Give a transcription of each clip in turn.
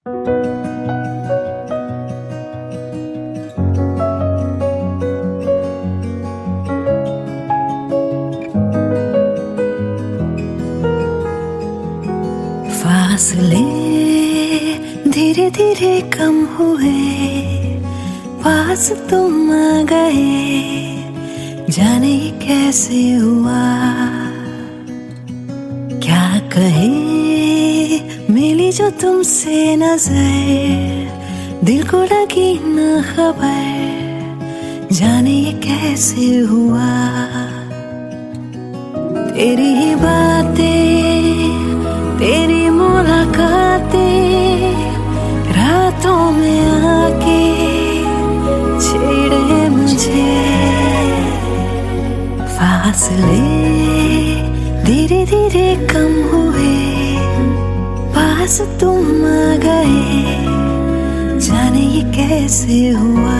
फासले धीरे धीरे कम हुए, पास तुम आ गए, जाने कैसे हुआ। क्या कहे मिली जो तुमसे नजर, दिल को लगी न खबर, जाने ये कैसे हुआ। तेरी ही बातें, तेरी मुलाकातें, रातों में आके छेड़े मुझे। फासले धीरे धीरे कम हुए, पास तुम आ गए, जाने ये कैसे हुआ।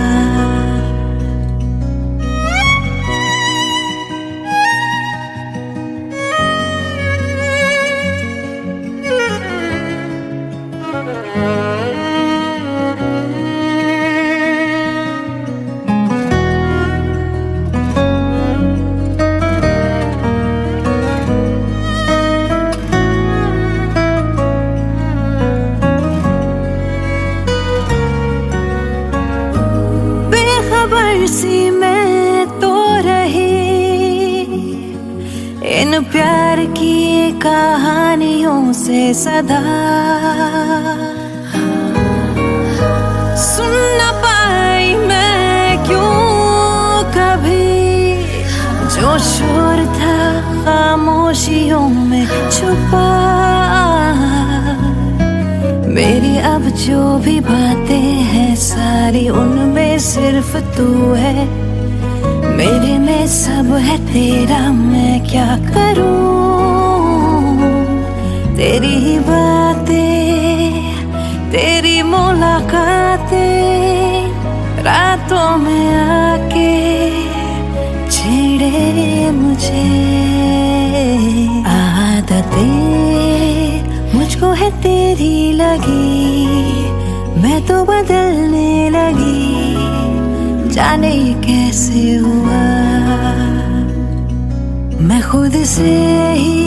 सी मैं तो रही इन प्यार की कहानियों से सदा, सुन न पाई मैं क्यों कभी जो शोर था खामोशियों में छुपा। मेरी अब जो भी बातें हैं सारी, उनमें सिर्फ तू है, मेरे में सब है तेरा, मैं क्या करूं। तेरी ही बातें, तेरी मुलाकातें, रातों में आके छेड़े मुझे। आदतें मुझको है तेरी लगी, मैं तो बदलने लगी, जाने ये कैसे हुआ। मैं खुद से ही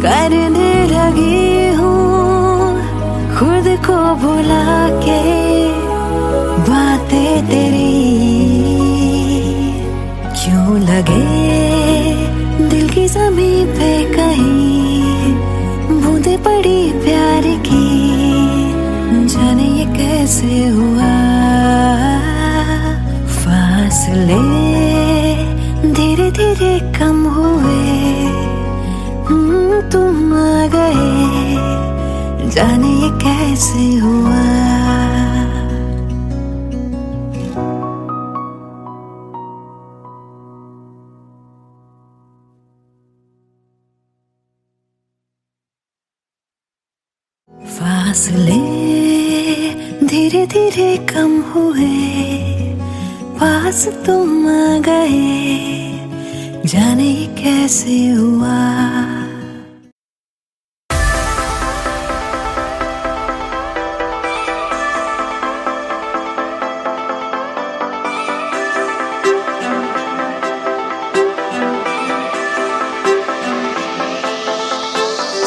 करने लगी हूँ, खुद को भुला के बातें तेरी। क्यों लगे दिल की ज़मीं पे कहीं बूंदे पड़ी प्यार की, जाने ये कैसे हुआ। फासले धीरे धीरे कम हुए, तुम आ गए, जाने ये कैसे हुआ। फासले धीरे धीरे कम हुए, पास तुम आ गए, जाने ये कैसे हुआ।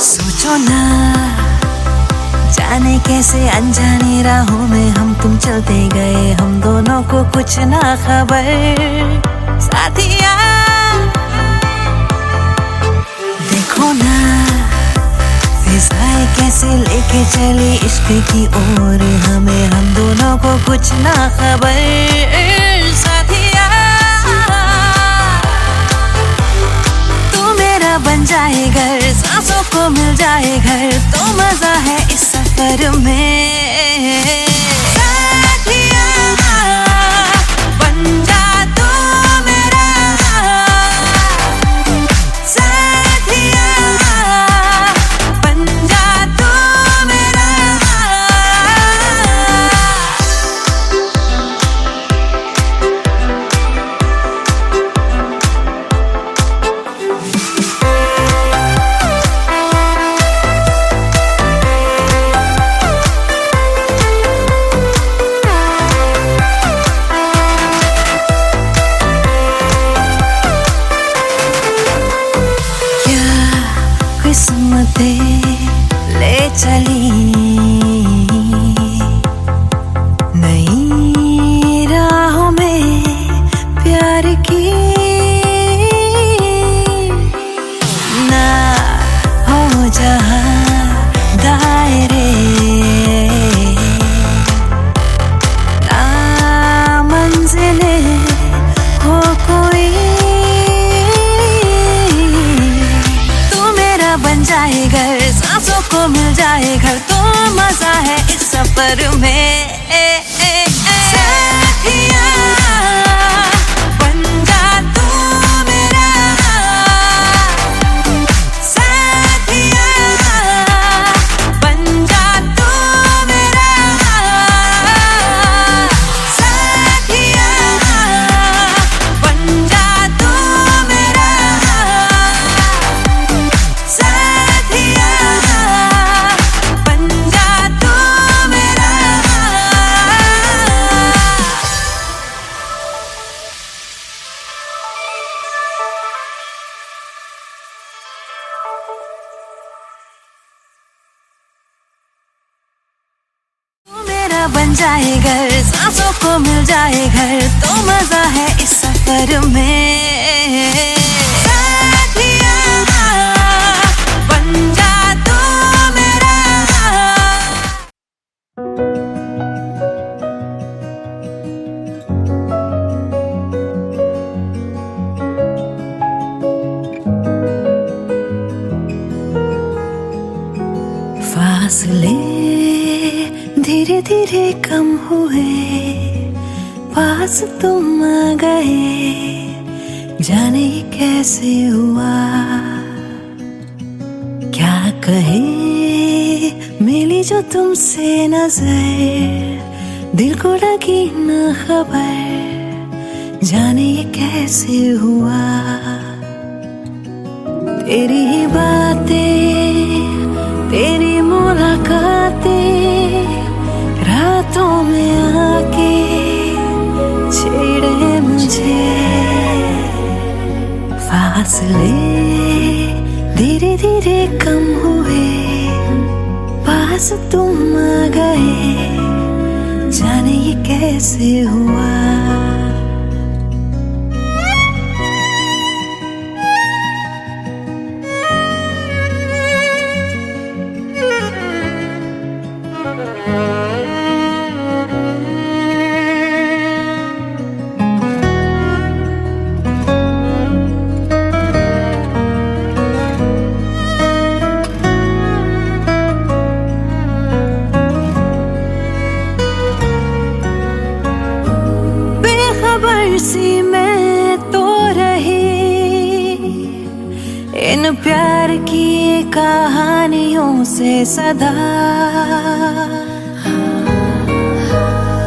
सोचो ना जाने कैसे अनजाने राहों में हम तुम चलते गए, हम दोनों को कुछ ना खबर। साथिया देखो ना फिजाएं कैसे लेके चली इश्क की ओर हमें, हम दोनों को कुछ ना खबर। साथिया तू मेरा बन जाए घर, सांसों को मिल जाए घर, तो मजा है इस सफर में। साथिया बन जा तू मेरा, साथिया बन जा तू मेरा। चली नई राहों में प्यार की, ना हो जहां दायरे, ना मंजिले हो कोई, तू मेरा बन जाए घर, सांसों को मिल जाए घर, तो मजा है इस सफर में। साथिया बन जा तू मेरा, साथिया बन जा तू मेरा, साथिया बन जा तू मेरा, साथिया बन जा तू मेरा। तू मेरा बन जाए घर, सांसों को मिल जाए घर, तो मजा है इस सफर में। साथिया बन जा तू मेरा। फासले धीरे धीरे कम हुए, पास तुम आ गए, जाने ये कैसे हुआ, क्या कहे मिली जो तुमसे नजर, दिल को लगी न खबर, जाने ये कैसे हुआ, तेरी ही बातें, तेरी मुलाकातें, रातों में आके छेड़े मुझे, फासले धीरे धीरे कम हुए, पास तुम आ गए, जाने ये कैसे हुआ। बेखबर सी मैं तो रही इन प्यार की कहानियों से सदा,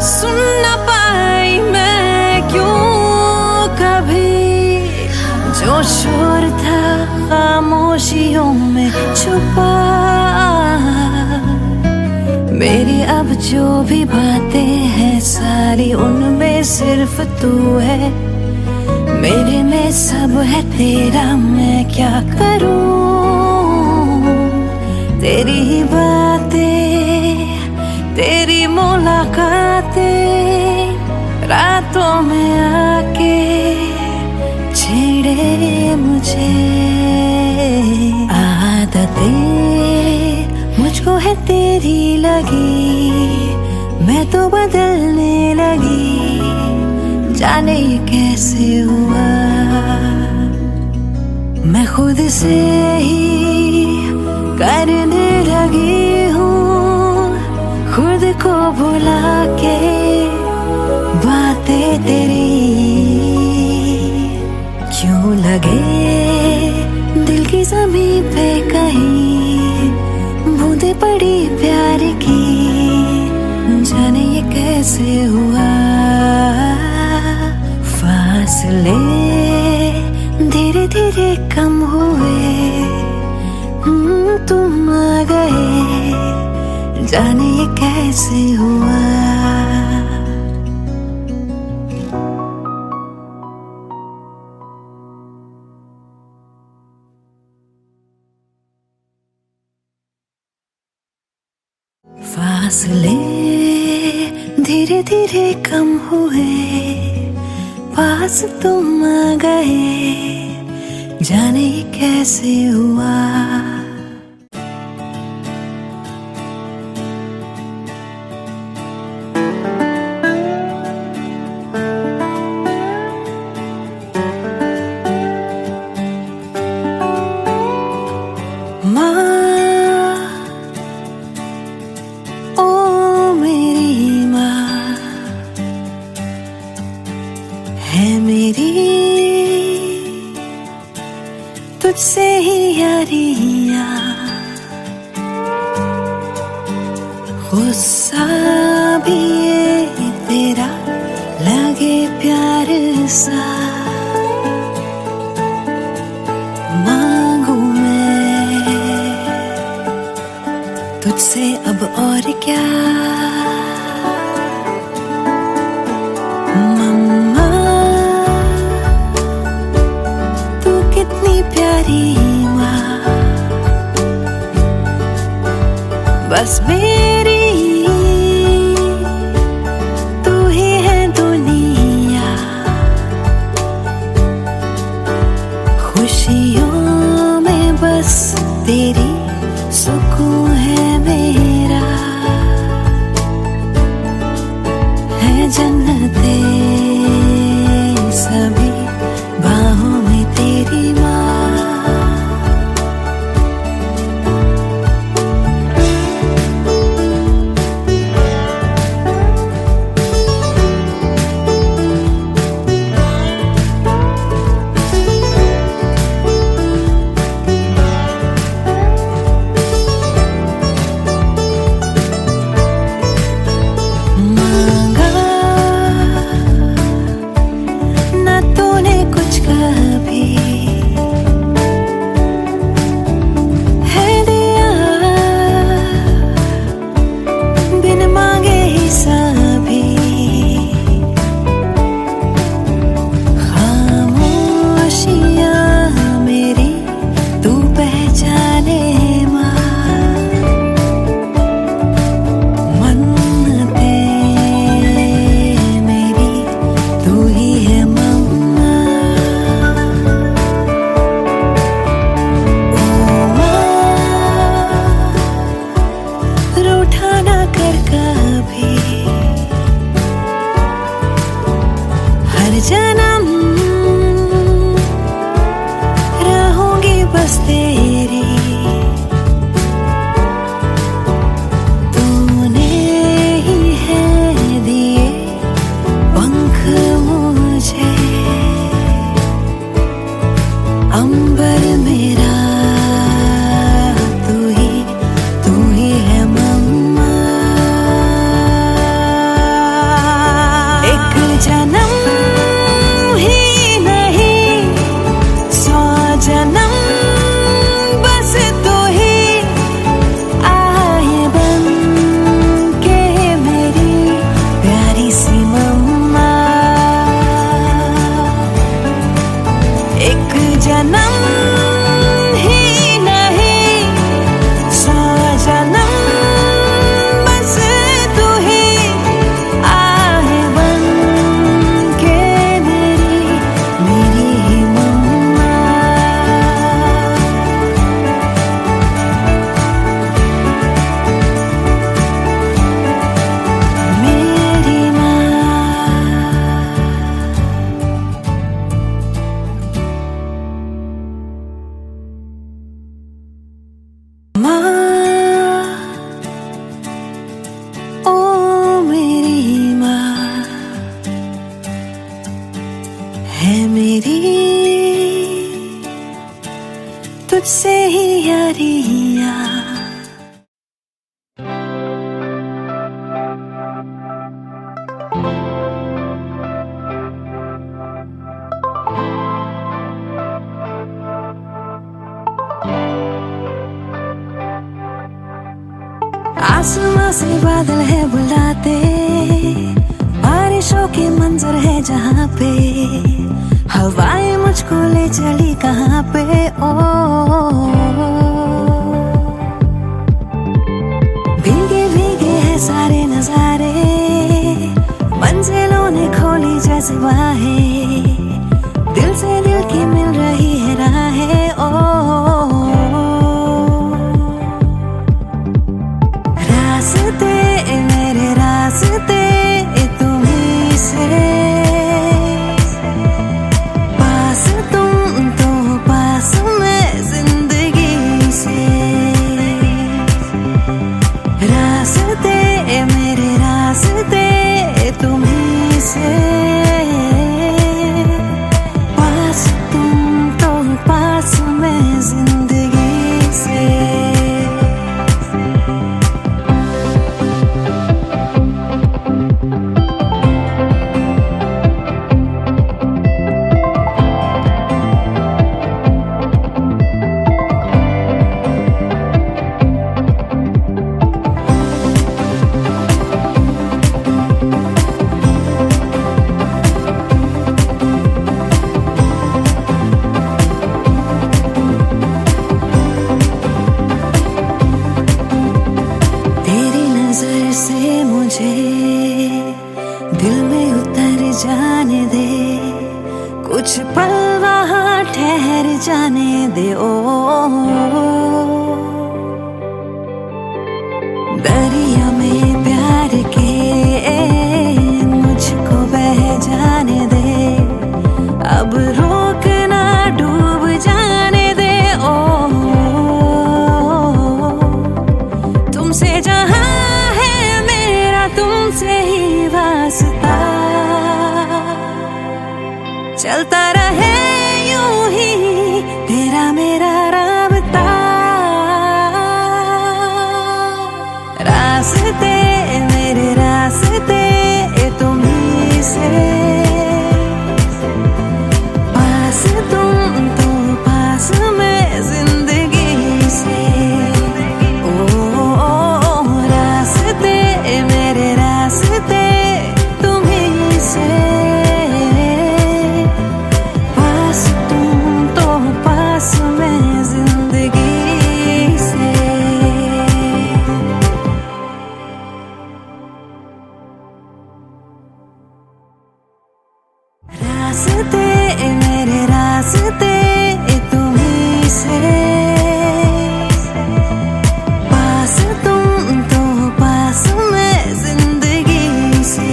सुन न पाई मैं क्यों कभी, जो शोर था खामोशियों में छुपा, मेरी अब जो भी बातें हैं सारी उनमें सिर्फ तू है, मेरे में सब है तेरा, मैं क्या करूं, तेरी ही बातें, तेरी मुलाकातें, रातों में आके छेड़े मुझे, आदतें मुझको है तेरी लगी, मैं तो बदलने लगी, जाने ये कैसे हुआ, मैं खुद से ही करने लगी हूँ, खुद को भुला के बातें तेरी, क्यों लगे दिल की ज़मीं पे कहीं बूंदे पड़ी प्यार की, जाने ये कैसे हुआ, फासले धीरे धीरे कम हुए, तुम आ गए, जाने ये कैसे हुआ। फासले धीरे धीरे कम हुए, पास तुम आ गए, जाने कैसे हुआ। है मेरी तुझसे ही यारियां, गुस्सा भी ये तेरा लगे प्यार सा, मांगू मैं तुझसे अब और क्या। प्यारी माँ, बस मेरी तू ही है दुनिया, खुशियों में बस तेरी सुकून है मेरा, है जन्नते सभी बाहों में तेरी माँ। जन्म रहूंगी बस तेरी, तूने ही है दिए पंख मुझे, अंबर मेरा तू ही है मम्मा। एक जन्म है मेरी तुझसे ही यारियां। आसमां से बादल है बुलाते, बारिशों के मंजर है जहाँ पे, हवाएं मुझको ले चली कहाँ पे। ओ भीगे भीगे रास्ते मेरे रास्ते तुम्हीं से, पास तुम तो पास मैं जिंदगी से। रास्ते मेरे रास्ते तुम्हीं से, पास तुम तो पास मैं जिंदगी से। से मुझे दिल में उतर जाने दे, कुछ पल वहाँ ठहर जाने दे। ओ दरिया में प्यार के मुझको बह जाने दे, अब रोकना डूब जाने दे। ओ तुमसे जहाँ तुमसे ही वास्ता, चलता रहे यूं ही तेरा मेरा राबता। रास्ते मेरे रास्ते तुम्हीं से, पास तुम तो पास मैं जिंदगी से। रास्ते तुम्हीं से, पास तुम तो पास मैं जिंदगी से। रास्ते मेरे रास्ते तुम्हीं से, पास तुम तो पास मैं जिंदगी से।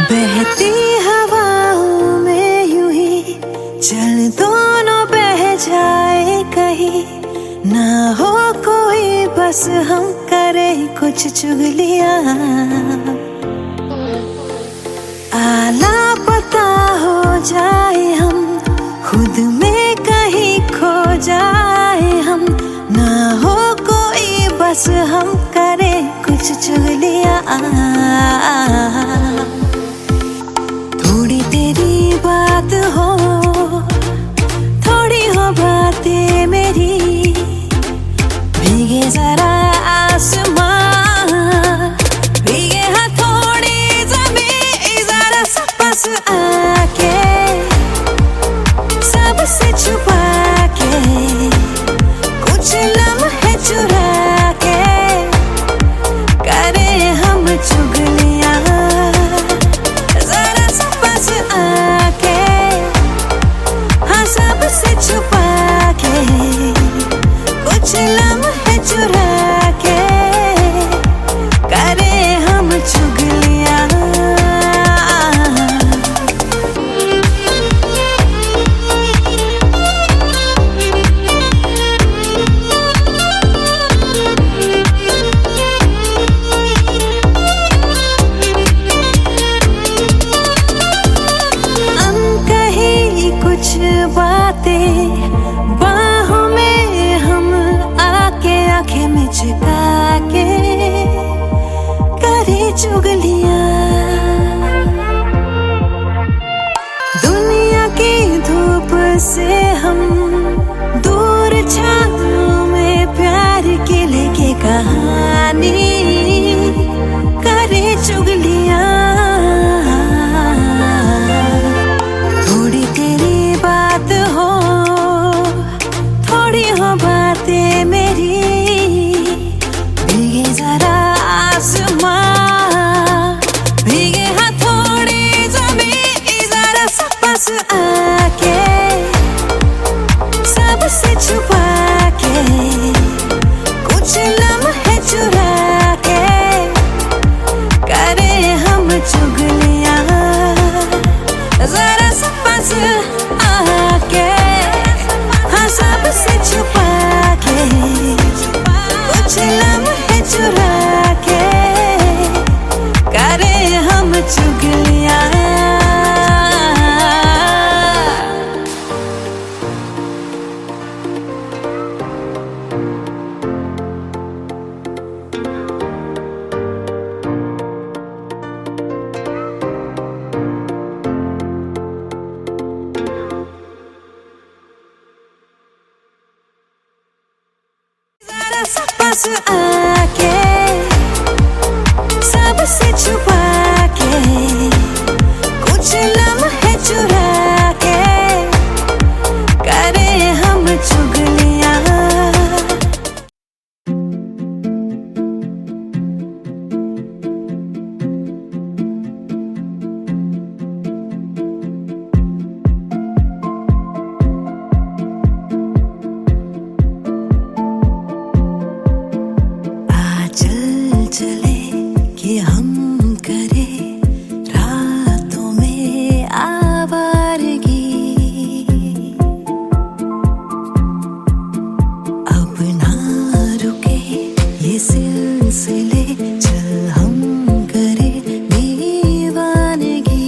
बहती हवाओं में यूं ही चल दोनों बह जाए कहीं, ना हो कोई बस हम करे कुछ चुगलियां। आला पता हो जाए हम, खुद में कहीं खो जाए हम, ना हो कोई बस हम करे कुछ चुगलियां। थोड़ी तेरी बात हो, थोड़ी हो बातें मेरी, भीगे जरा आसमां, भीगे हथौड़ी ज़मीं, जरा सा पास आके सबसे छुपा के, कुछ लम्हे चुरा के करे हम चुगलियां। लम्हे चुरा के करें हम चुगलियां। पास आके सबसे छुपा के कुछ लम्हे चुरा के करें हम चुगलियां। चले कि हम करें रातों में आवारगी, अब ना रुके ये सिलसिले, चल हम करें दीवानगी।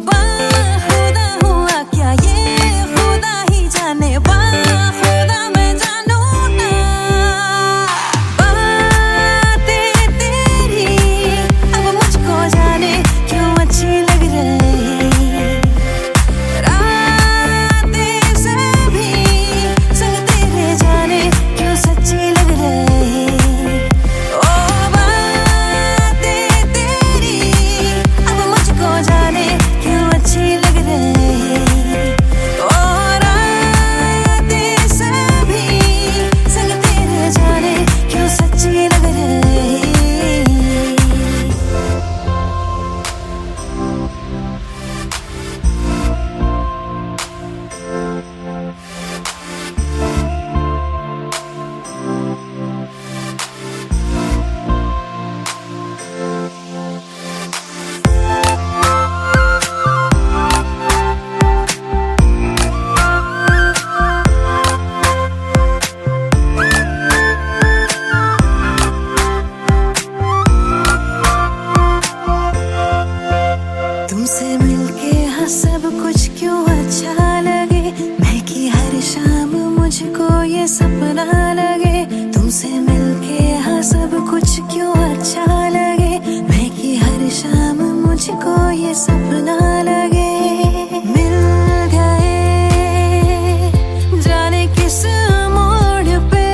बाखुदा हुआ क्या ये खुदा ही जाने, सब कुछ क्यों अच्छा लगे, मैं कि हर शाम मुझको ये सपना लगे। तुमसे मिलके हाँ सब कुछ क्यों अच्छा लगे, मैं कि हर शाम मुझको ये सपना लगे। मिल गए जाने किस मोड़ पे,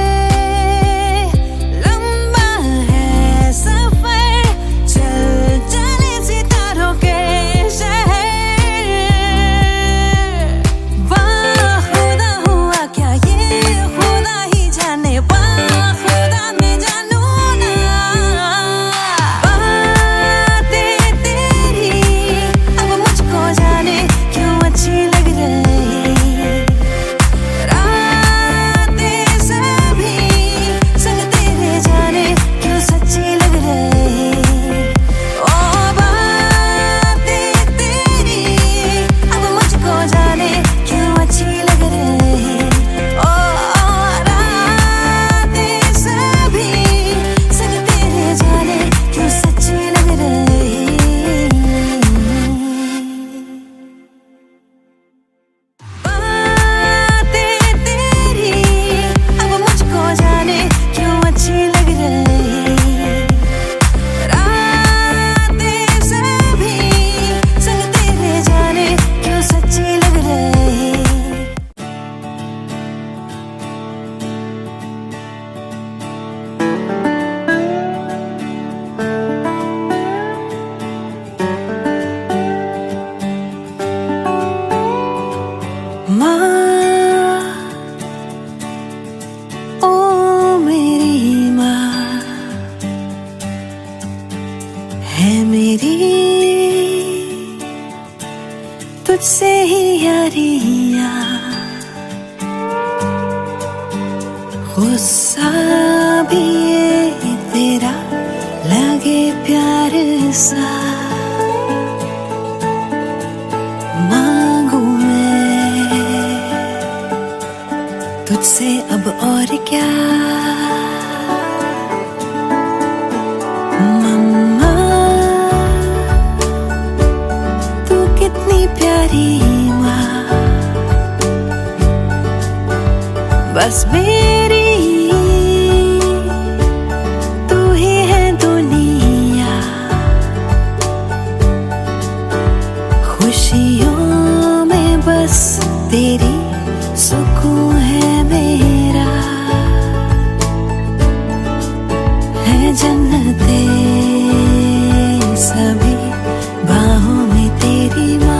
लंबा है सफर, चल चले सितारों के तुझसे ही यारियां, गुस्सा भी ये तेरा लगे प्यार सा, मांगू मैं तुझसे अब और क्या मम्मा, तू कितनी प्यारी माँ, बस मेरी तू ही है दुनिया। खुशियों में बस तेरी सुकून है मेरा, है जन्नते सभी बाहों में तेरी माँ।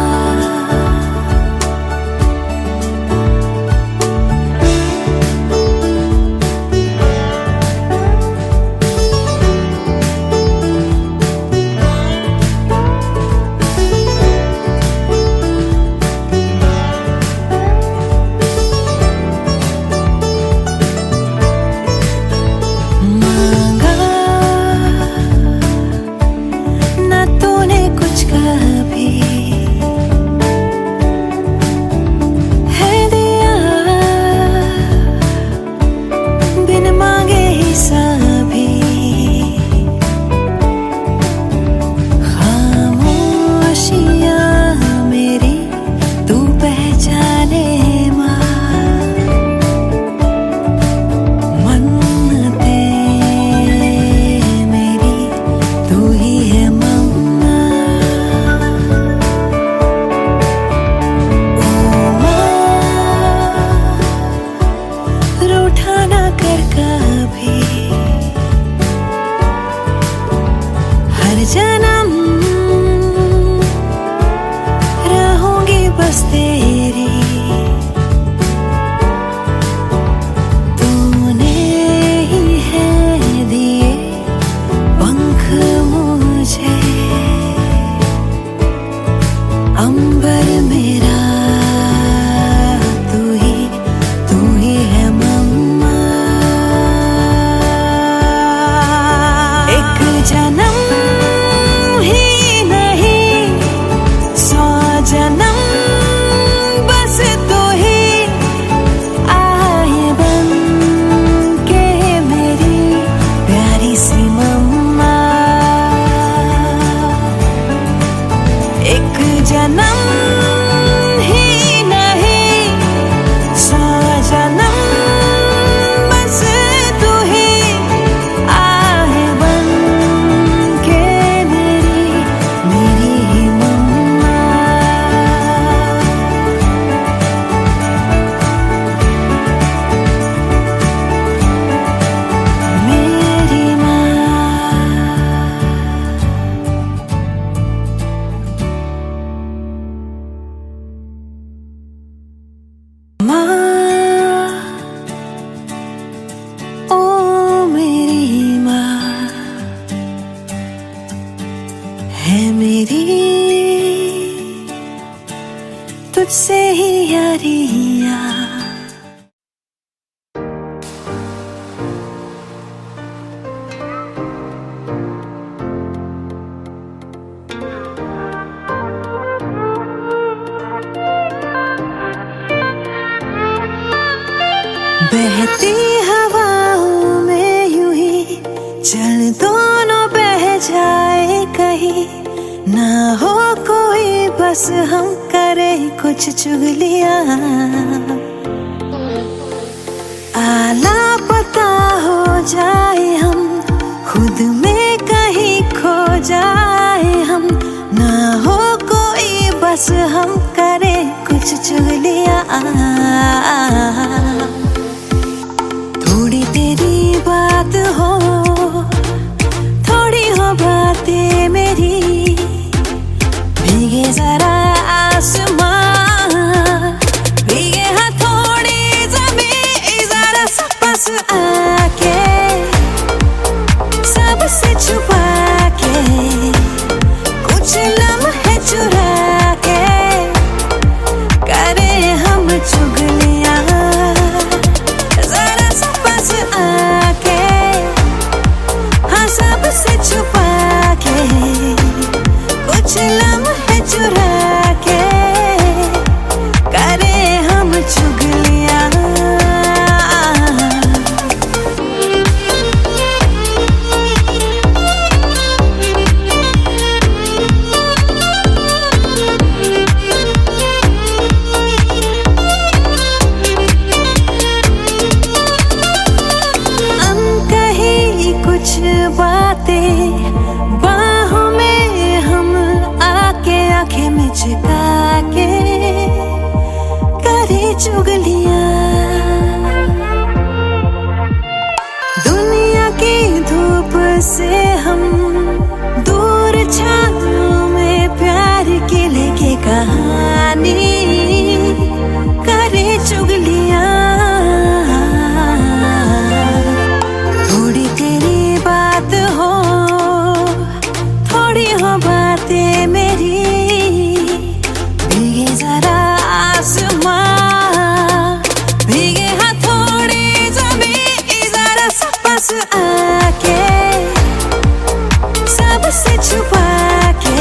जन्म रहूंगी बस तेरी, तूने ही है दिए पंख मुझे, अंबर मेरा तू ही है मम्मा। एक जन्म जन्म बस तू ही आए बन के मेरी प्यारी सी मम्मा। एक जन्म ही नहीं 100 जन्म बस तू ही आए बन के मेरी मम्मा। है मेरी तुझसे ही यारियां। बहती हवाओं में यूं ही चल दोनों बह जाए कहीं, ना हो कोई बस हम करे कुछ चुगलियां। आला पता हो जाए हम खुद में कहीं खो जाए हम, ना हो कोई बस हम करे कुछ चुगलियां। थोड़ी तेरी बात हो थोड़ी हो बातें मेरी, भीगे जरा आसमां भीगे हाँ थोड़ी ज़मीं, जरा सा पास आके सबसे छुपा के कुछ लम्हे चुरा के करे हम चुगलियां। बसे हम दूर छाँव में प्यार की लेके कहानी करे चुगलियां। थोड़ी तेरी बात हो थोड़ी हो बातें मेरी, भीगे जरा आसमां भीगे हाँ थोड़ी ज़मीं, जरा सा पास आके सबसे छुपा के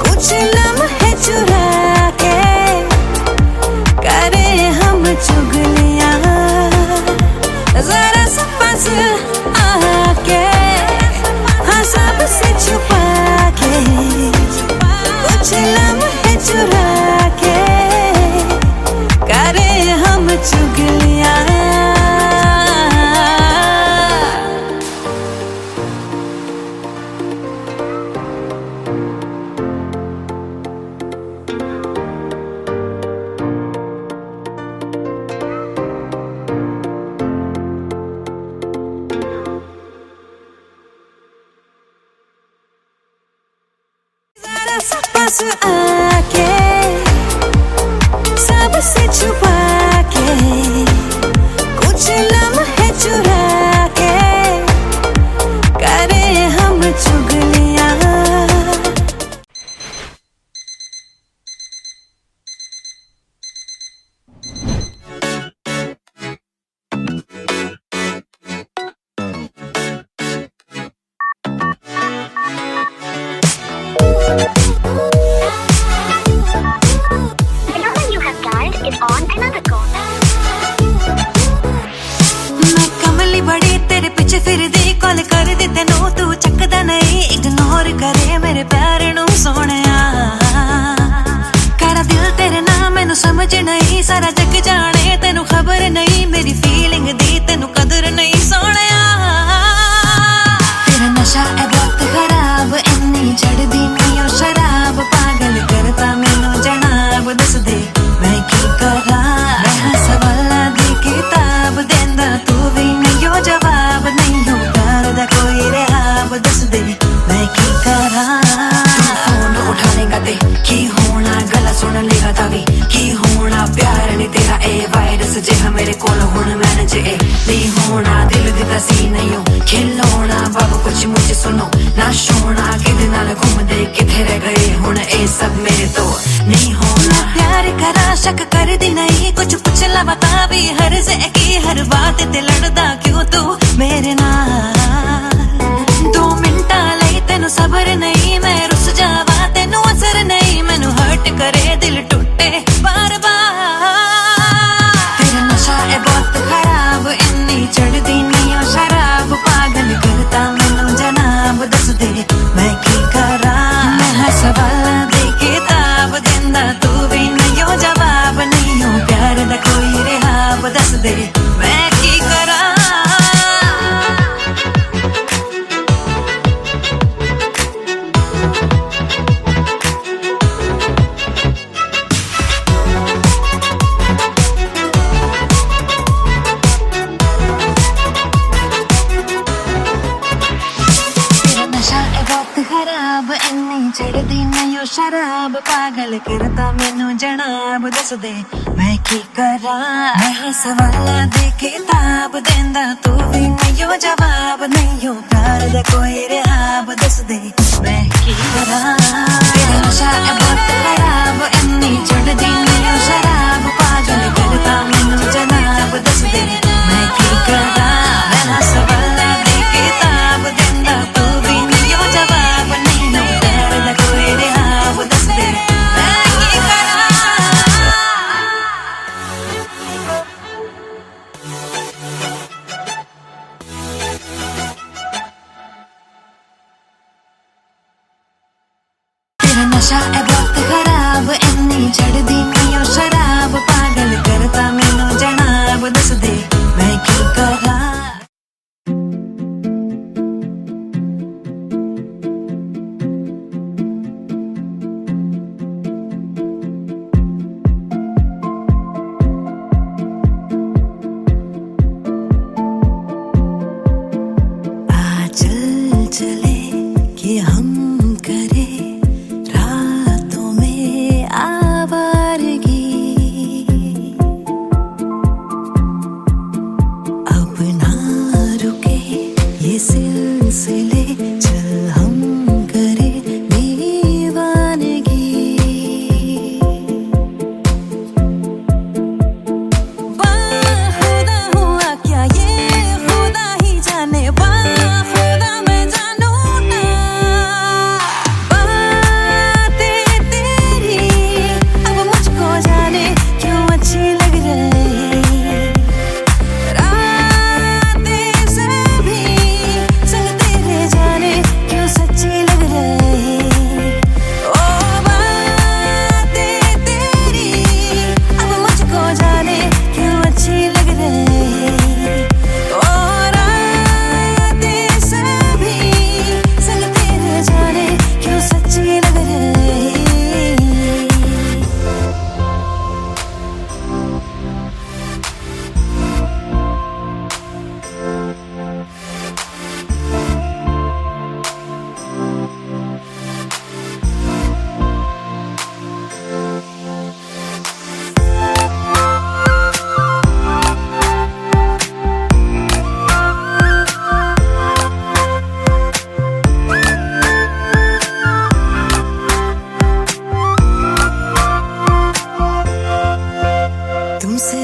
कुछ लम्हे चुरा के करे हम चुगलियां। जरा सा पास आके हाँ सबसे छुपा के कुछ लम्हे चुरा के करे हम चुगलियां। पास आके सबसे छुपा के कुछ लम्हे चुरा के करे हम चुगलियां। मैं कमली बड़ी तेरे पीछे फिरदी, कॉल कर दी तेनू तू चकदा नहीं, इग्नोर करे मेरे प्यार नू सोहणिया। करा दिल तेरे नाम मैनू समझ नहीं, सारा जग जाने तेनू खबर नहीं, मेरी फीलिंग दी तेनू कदर नहीं सोहणिया। तेरा नशा है बहुत खराब, इन्नी चढ़दी नहीं ओ शराब, पागल करता मैनू जनाब, दस दे मैं की करा। मैं सवालां दी किताब देंदा तू भी नहीं हो जवाब, नहीं हो प्यार दा कोई रहाब, दस दे मैं की करा। तू फोन उठानेगा ते की होना, गला सुन लेगा तावी की होना, प्यार नहीं तेरा ए वायरस जिहा मेरे कोल हुण मैनेज ए नहीं होना, दिल दिता सी नहीं हो खिलौना, बाबू कुछ मुझे सुनो ना शोना, किदे नाल घूमदे किथे रह गए हुण ए सब मेरे तो नहीं होना। प्यार करा शक कर दी नहीं, कुछ पूछ ला बता भी हर से की, हर बात ते लड़दा क्यों तू मेरे नाल। 2 मिनटां लई तेनू सबर नहीं, मैं रुस जावा तेनू असर नहीं, मैनू हर्ट करे दिल टूटे बार बार। तेरा नशा है बहुत खराब, इन्नी चढ़दी नहीं ओ शराब, पागल करता मैनू जनाब, दस दे मैं की करा। मैं सवालां दी किताब देंदा तू भी नहीं हो जवाब, नहीं हो प्यार दा कोई रहाब, दस दे मैं की करा। खराब इन्नी चढ़दी नहीं ओ शराब, पागल करता मैनू जनाब, दस दे मैं की करा। मैं सवालां दी किताब देंदा तू भी नहीं हो जवाब, नहीं हो प्यार दा कोई रहाब, दस दे मैं की करा। तेरा नशा है बहुत खराब, इन्नी चढ़दी नहीं ओ शराब, पागल करता मैनू जनाब, दस दे मैं की करा। मैं सवालां दी किताब देंदा तू भी नहीं हो जवाब, नहीं हो प्यार दा कोई रहाब, दस दे मैं की करा। तेरा नशा है बहुत खराब, इन्नी चढ़दी नहीं ओ शराब, पागल करता मैनू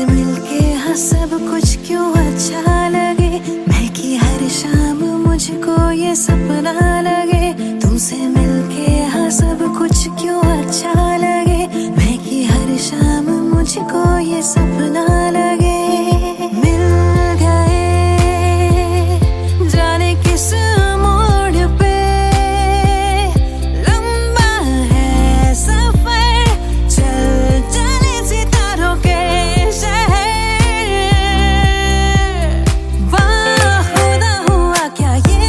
मिलके हाँ सब कुछ क्यों अच्छा लगे, मैं कि हर शाम मुझको ये सपना लगे। तुमसे मिलके हाँ सब कुछ क्यों अच्छा लगे, मैं कि हर शाम मुझको ये सपना लगे। मिल गए जाने किस मोड़ पे, लंबा है सफर, चल चले सितारों के शहर। वाह खुदा हुआ क्या ये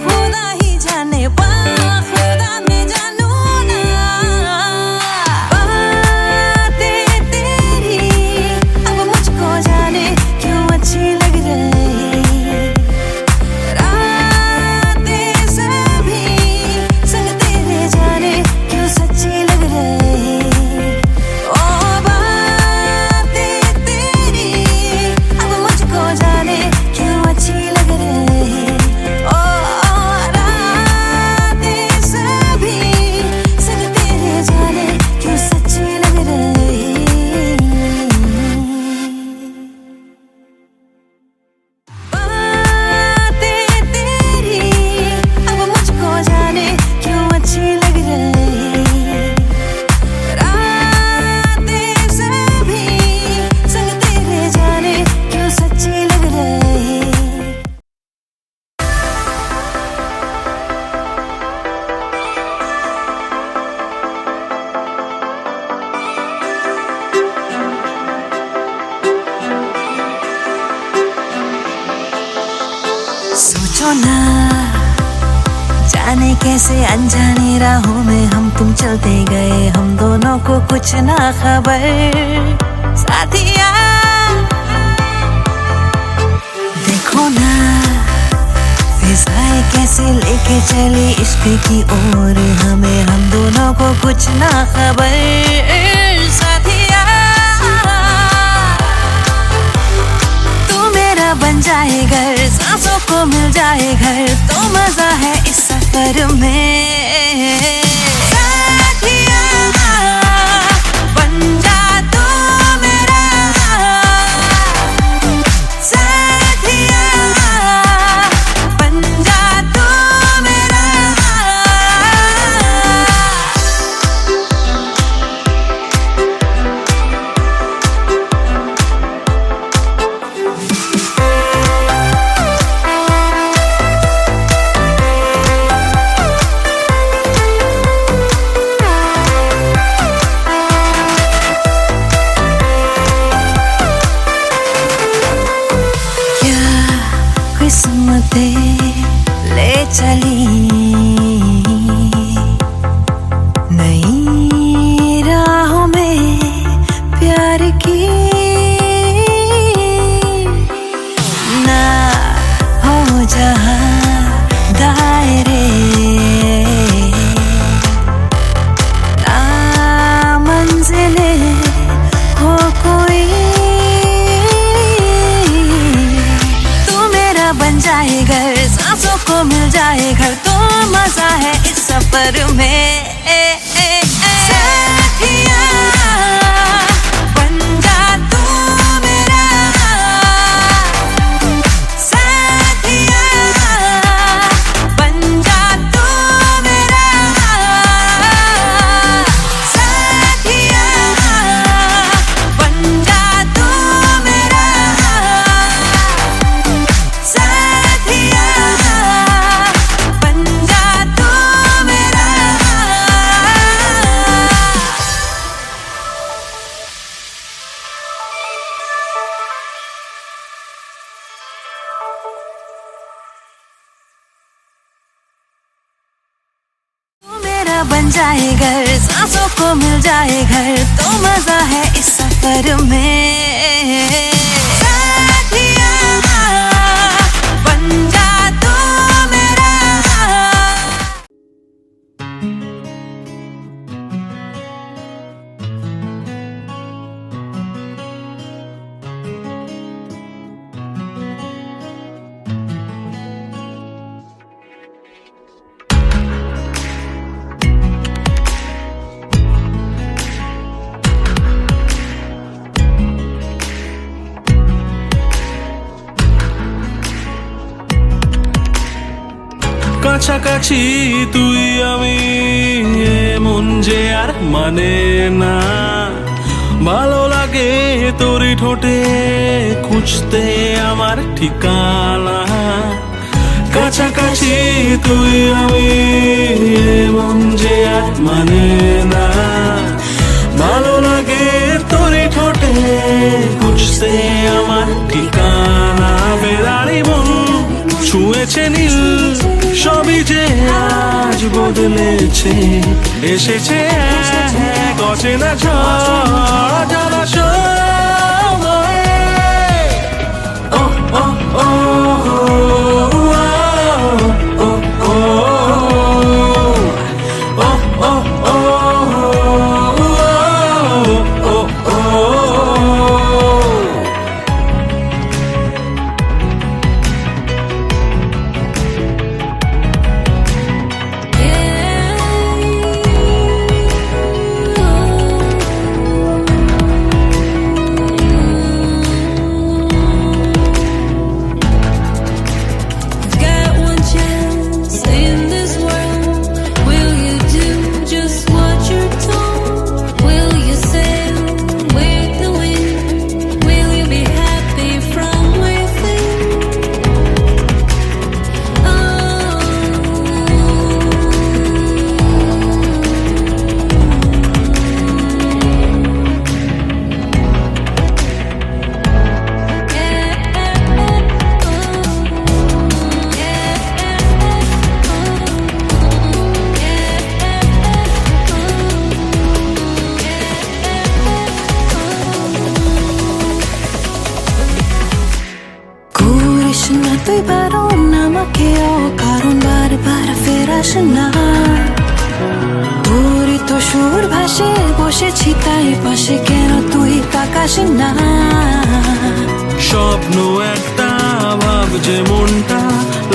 खुदा ही जाने, वाह खुदा मैं जानू ना। बातें तेरी अब मुझको जाने क्यों अच्छी लग रही, रातें सभी संग तेरे जाने क्यों सच्ची लग रही। ओ बातें तेरी अब मुझको जाने क्यों अच्छी लग रही। ओ रातें सभी संग तेरे जाने क्यों सच्ची लग रही। बातें तेरी अब मुझको जाने क्यों अच्छी लग रही, रातें सभी संग तेरे जाने क्यों सच्ची लग रही। सोचो ना जाने कैसे अनजाने राहों में हम तुम चलते गए, हम दोनों को कुछ ना खबर। साथिया देखो ना फिजाएं कैसे लेके चली इश्क की ओर हमें, हम दोनों को कुछ ना खबर। साथिया तू मेरा बन जाए घर, सांसों को मिल जाए घर, तो मजा है इस सफर में। साथिया बन जा तू मेरा, साथिया बन जा तू मेरा। किस्मतें ले चली नई राहों में प्यार की, ना हो जहाँ दायरे, ना मंजिलें हो कोई, बन जाए घर, सांसों को मिल जाए घर, तो मजा है इस सफर में। साथिया बन जा तू मेरा, साथिया बन जा तू मेरा, साथिया बन जा तू मेरा, साथिया बन जा तू मेरा। तू मेरा बन जाए घर, सांसों को मिल जाए घर, तो मजा है इस सफर में। साथिया बन जा तू मेरा। কাছাকাছি তুই আমি মন যে আর মানে না, ভালো লাগে তোরই ঠোঁটে খুঁজতে আমার ঠিকানা। কাছাকাছি তুই আমি মন যে আর মানে না, ভালো লাগে তোরই ঠোঁটে খুঁজতে আমার ঠিকানা। বেড়ারি মন ছুঁয়েছে নীল, সবই যে আজ বদলেছে, এসেছে এক অচেনা ঝড় জলাশয়ে। ও ও ও তুই বারণ আমাকে অকারণ বারবার ফেরাস না, তোরই তো সুর ভাসে বসেছি তাই পাশে, কেন তুই তাকাস না? স্বপ্ন একটা ভাবছে মনটা,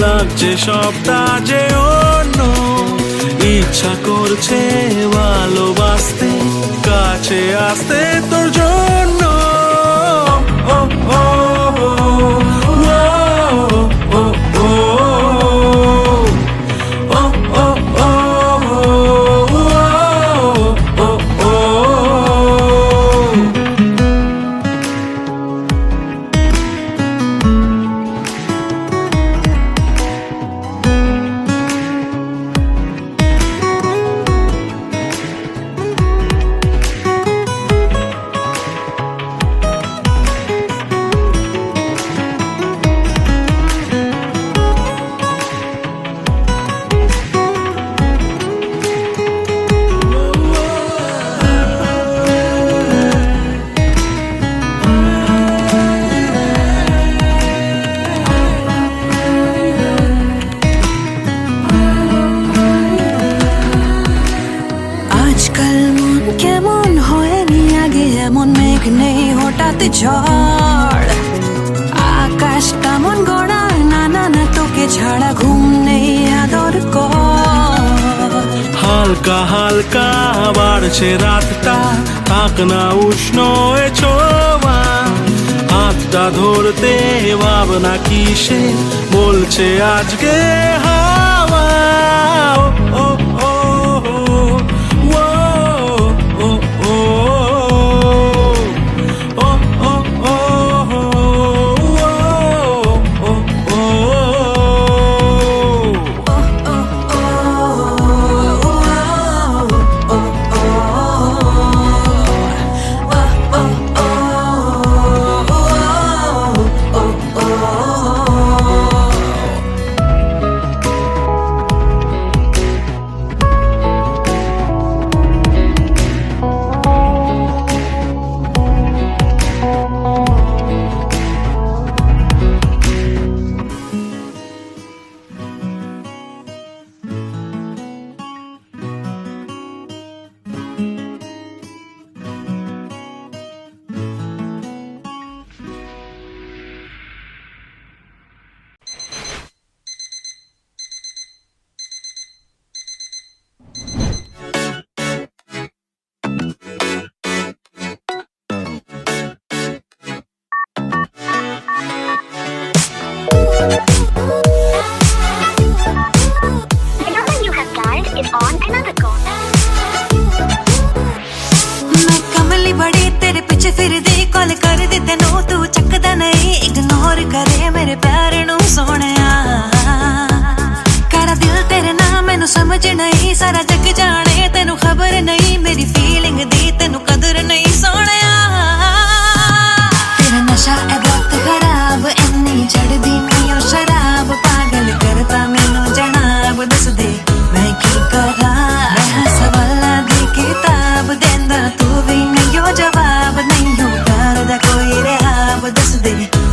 লাগছে সবটা যে অন্য, ইচ্ছা করছে ভালোবাসতে কাছে আসতে তোর জন্য। ও ও কেমন হয়নি আগে এমন, মেঘ নেই হঠাৎ ঝড়, আকাশটা মন গড়া না না না, তোকে ছাড়া ঘুম নেই আদর কর। হালকা হালকা বাড়ছে রাতটা, থাক না উষ্ণ এ ছোঁয়া, হাতটা ধরতে ভাবনা কিসে বলছে আজকে হাওয়া। ও ও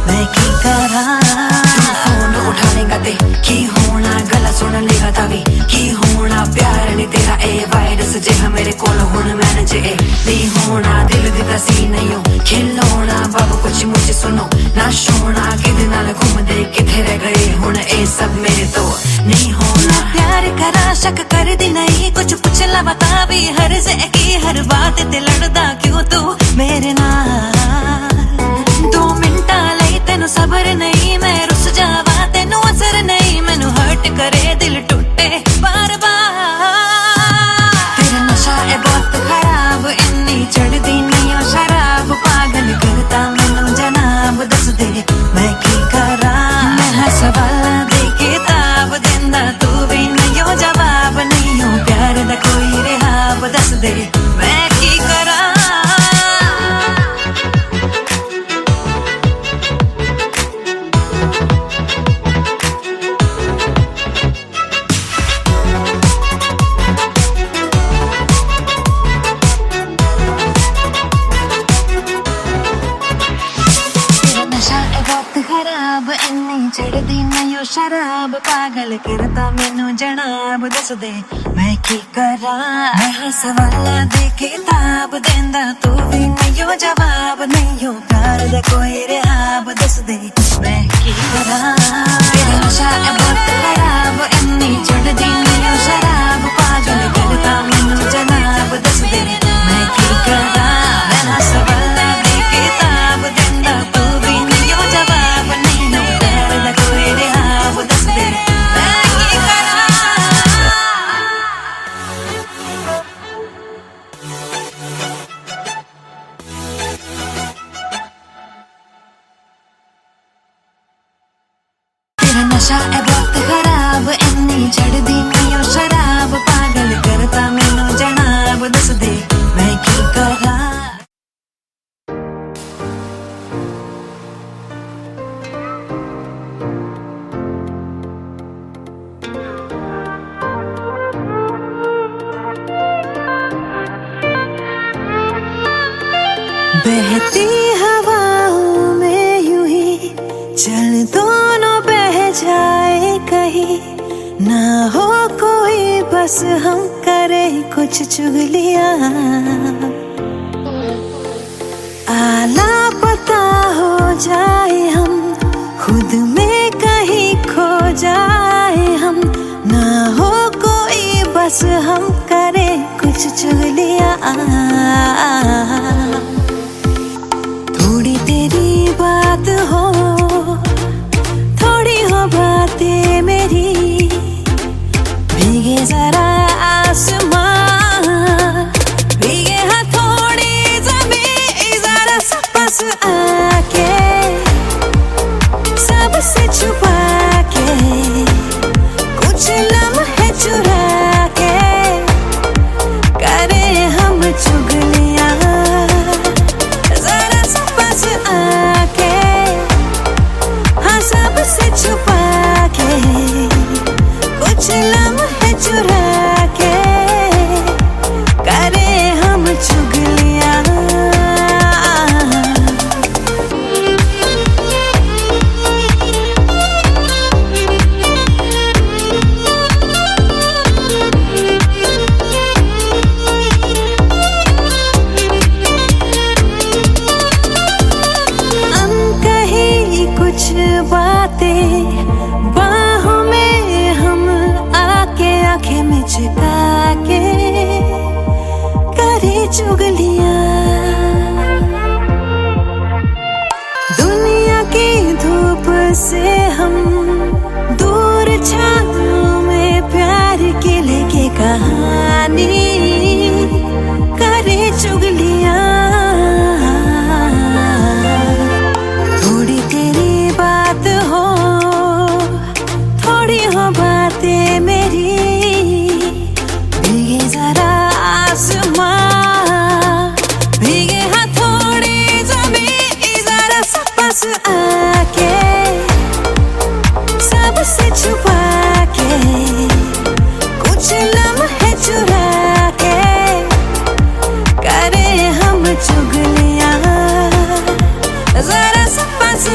मैं की करा फोन उठानेगा ते की होना गला सुन लेगा तभी की होना प्यार नहीं तेरा ए वायरस जे मेरे कोल हुन मैन जे नहीं होना दिल दी तसी नहीं हो खिलौना बाबू कुछ मुझे सुनो ना सोना किदे नाल घूमदे किथे रह गए हुन ए सब मेरे तो नहीं होना प्यार करा शक कर दी नहीं कुछ पुछला बता भी हर से की हर बात ते लड़दा क्यों तू मेरे नाल 2 मिनटा लई तेनु सबर नहीं मैं रुस जावा तेनु असर नहीं मैनू हर्ट करे दिल टूटे बार बार तेरा नशा है बहुत खराब इन्नी चढ़दी नहीं ओ शराब पागल करता मैनू जनाब दस दे मैं की करा मैं हर सवाल दे किताब देंदा तू भी नहीं हो जवाब नहीं हो प्यार दा कोई रिहाब दस दे मैं की करा खराब इन्नी चढ़दी नहीं ओ शराब पागल करता मैनू जनाब दस दे मैं की करा मैं हर सवाल दे किताब देंदा तू भी नहीं हो जवाब नहीं हो प्यार दा कोई रिहाब दस दे मैं की करा तेरा नशा है बहुत खराब इन्नी चढ़दी नहीं ओ शराब पागल करता मैनू जनाब दस दे मैं की करा मैं हर सवाल दे किताब देंदा तू भी नहीं हो जवाब नहीं हो प्यार दा कोई रिहाब दस दे मैं की करा तेरा नशा है बहुत खराब इन्नी चढ़दी नहीं ओ शराब पागल करता मैनू जनाब दस दे मैं की करा बहती हवाओं में यूं ही चल दोनों बह जाए कहीं ना हो कोई बस हम करे कुछ चुगलियां आला पता हो जाए हम खुद में कहीं खो जाए हम ना हो कोई बस हम करे कुछ चुगलियां थोड़ी तेरी बात हो थोड़ी हो बातें मेरी भीगे जरा आसमां भीगे हाँ थोड़ी ज़मीं जरा सा पास आके सबसे छुपा के कुछ लम्हे चुरा के करे हम चुगलियां आके हाँ सबसे छुपा के कुछ लम्हे चुरा के करे हम चुगलियां बाहों में हम आके आंखें में छिपा के करे चुगलियां दुनिया की धूप से हम दूर छाँव में प्यार के लेके कहानी करे चुगलियां थोड़ी तेरी बात हो थोड़ी हो बातें मेरी भीगे जरा आसमां भीगे हाँ थोड़ी ज़मीं जरा सा पास आके सबसे छुपा के कुछ लम्हे चुरा के करे हम चुगलियां जरा सा पास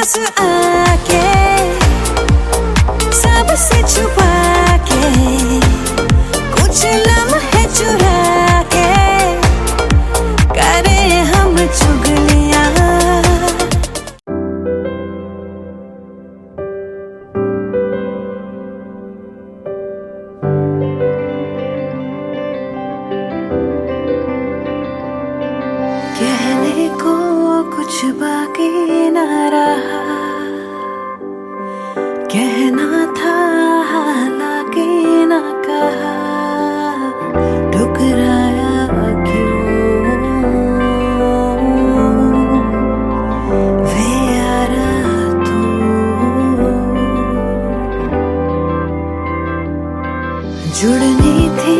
पास आके सबसे छुपा के कुछ लम्हे चुरा के करे हम चुगलियां। कहने को कुछ बाकी न रहा, कहना था हालांकि न कहा, ठुकराया क्यों वे यारा तू। जुड़नी थी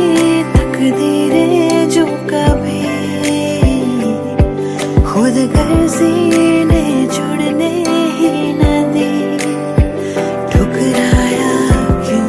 तकदीरें जो कभी खुद गर्जी ने जुड़ने ही न दी, ठुकराया क्यों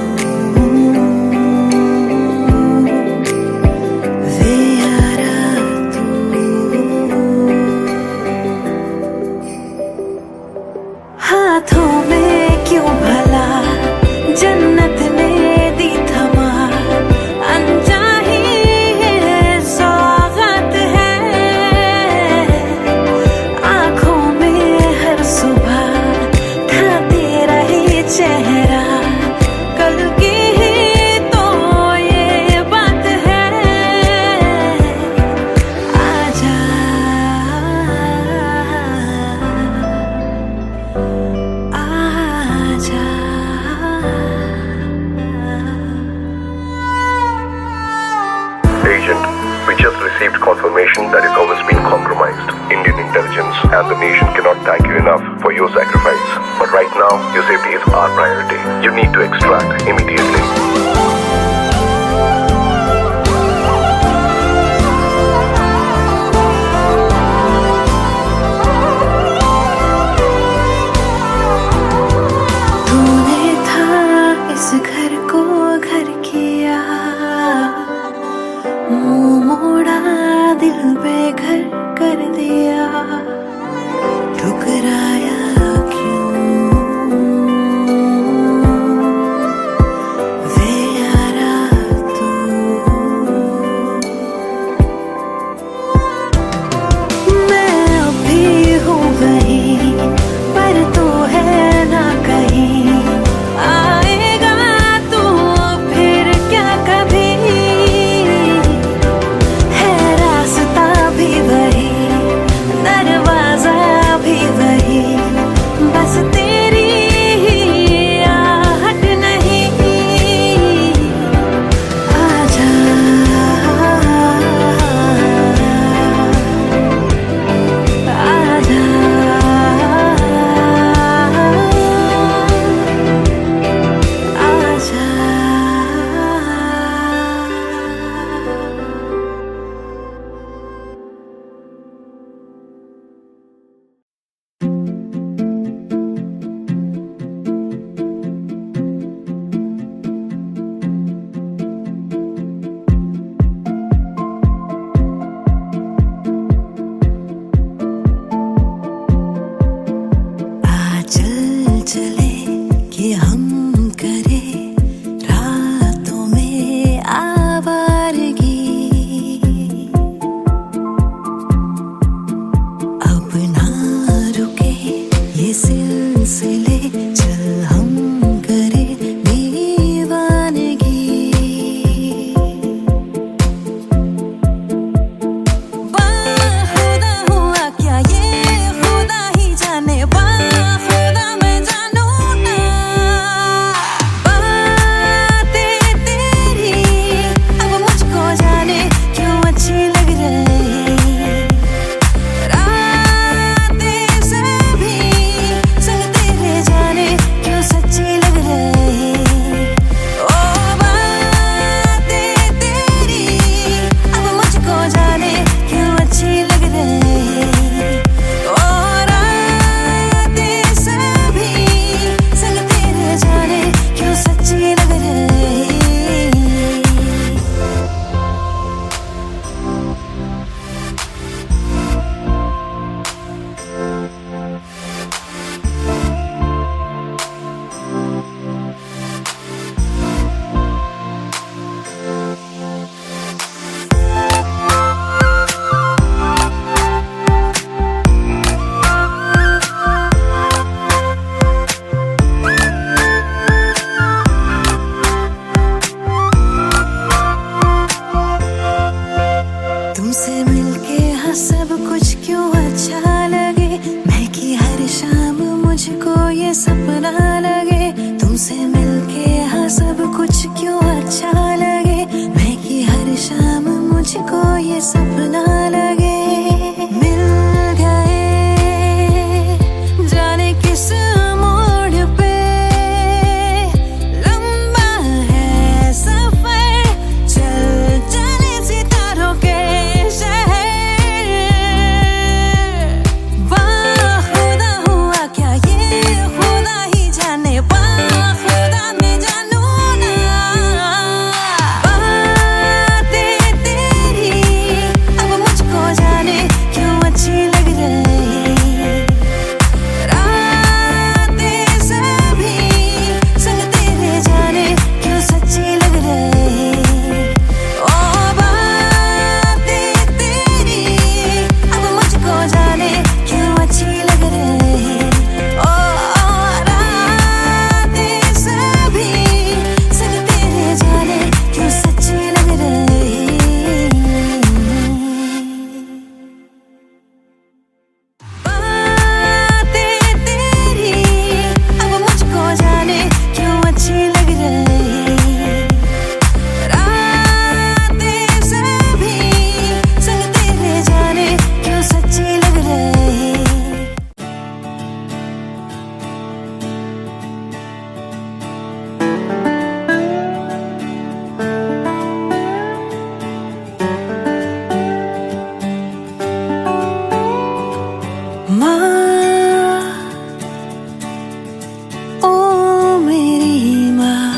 तुमसे मिलके हाँ सब कुछ क्यों अच्छा लगे, मैं कि हर शाम मुझको ये सपना लगे। तुमसे मिलके हाँ सब कुछ क्यों अच्छा लगे, मैं कि हर शाम मुझको ये सपना लगे। मिल गए जाने किस मोड़ पे, लंबा है सफर, चल चले सितारों के शहर। बाखुदा हुआ क्या ये खुदा ही जाने, बाखुदा मैं जानू ना। बातें तेरी अब मुझको जाने क्यों अच्छी लग रही, रातें सभी संग तेरे जाने क्यों सच्ची लग रही। ओ बातें तेरी अब मुझको जाने क्यों अच्छी लग रही। ओ रातें सभी संग तेरे जाने क्यों सच्ची लग रही। बातें तेरी अब मुझको जाने क्यों अच्छी लग रही, रातें सभी संग तेरे जाने क्यों सच्ची लग रही। माँ, ओ मेरी माँ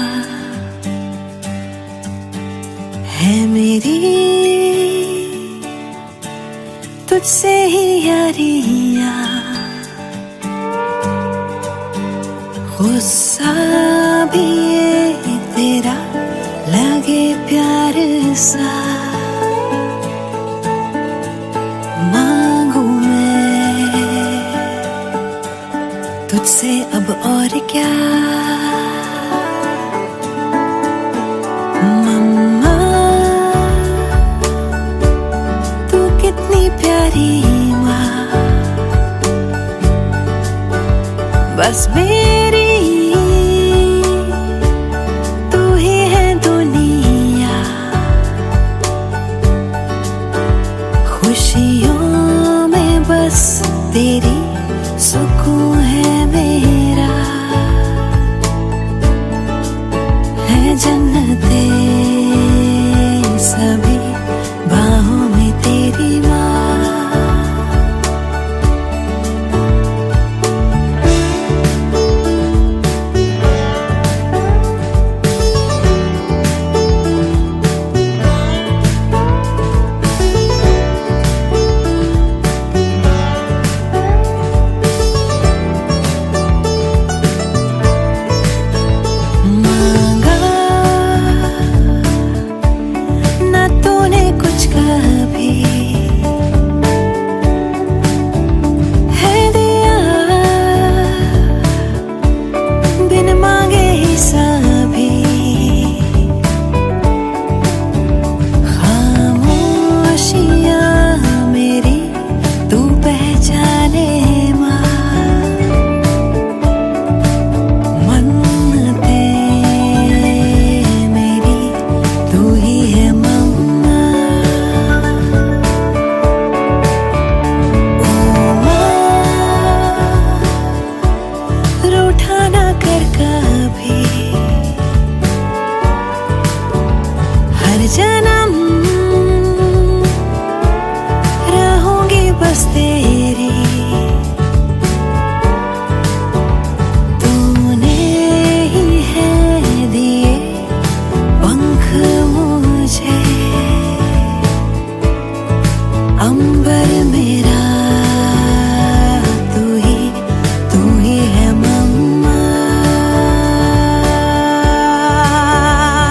है मेरी, तुझसे ही यारियाँ। गुस्सा भी ये तेरा लगे प्यार सा, मांगू मैं तुझसे अब और क्या। मम्मा तू कितनी प्यारी माँ, बस मेरी तू ही है दुनिया। खुशियों में बस तेरी सुकून है मेरा, है जन्नते सभी बाहों में तेरी माँ। मांगा ना तूने कुछ कभी, है दिया बिन मांगे ही सभी। खामोशियाँ मेरी तू पहचाने माँ, मन्नते मेरी तू ही है मम्मा। ओ माँ रूठा ना कर कभी, हर जन्म रहूंगी बस तेरी। तूने ही है दिए पंख मुझे, अंबर मेरा तू ही है मम्मा।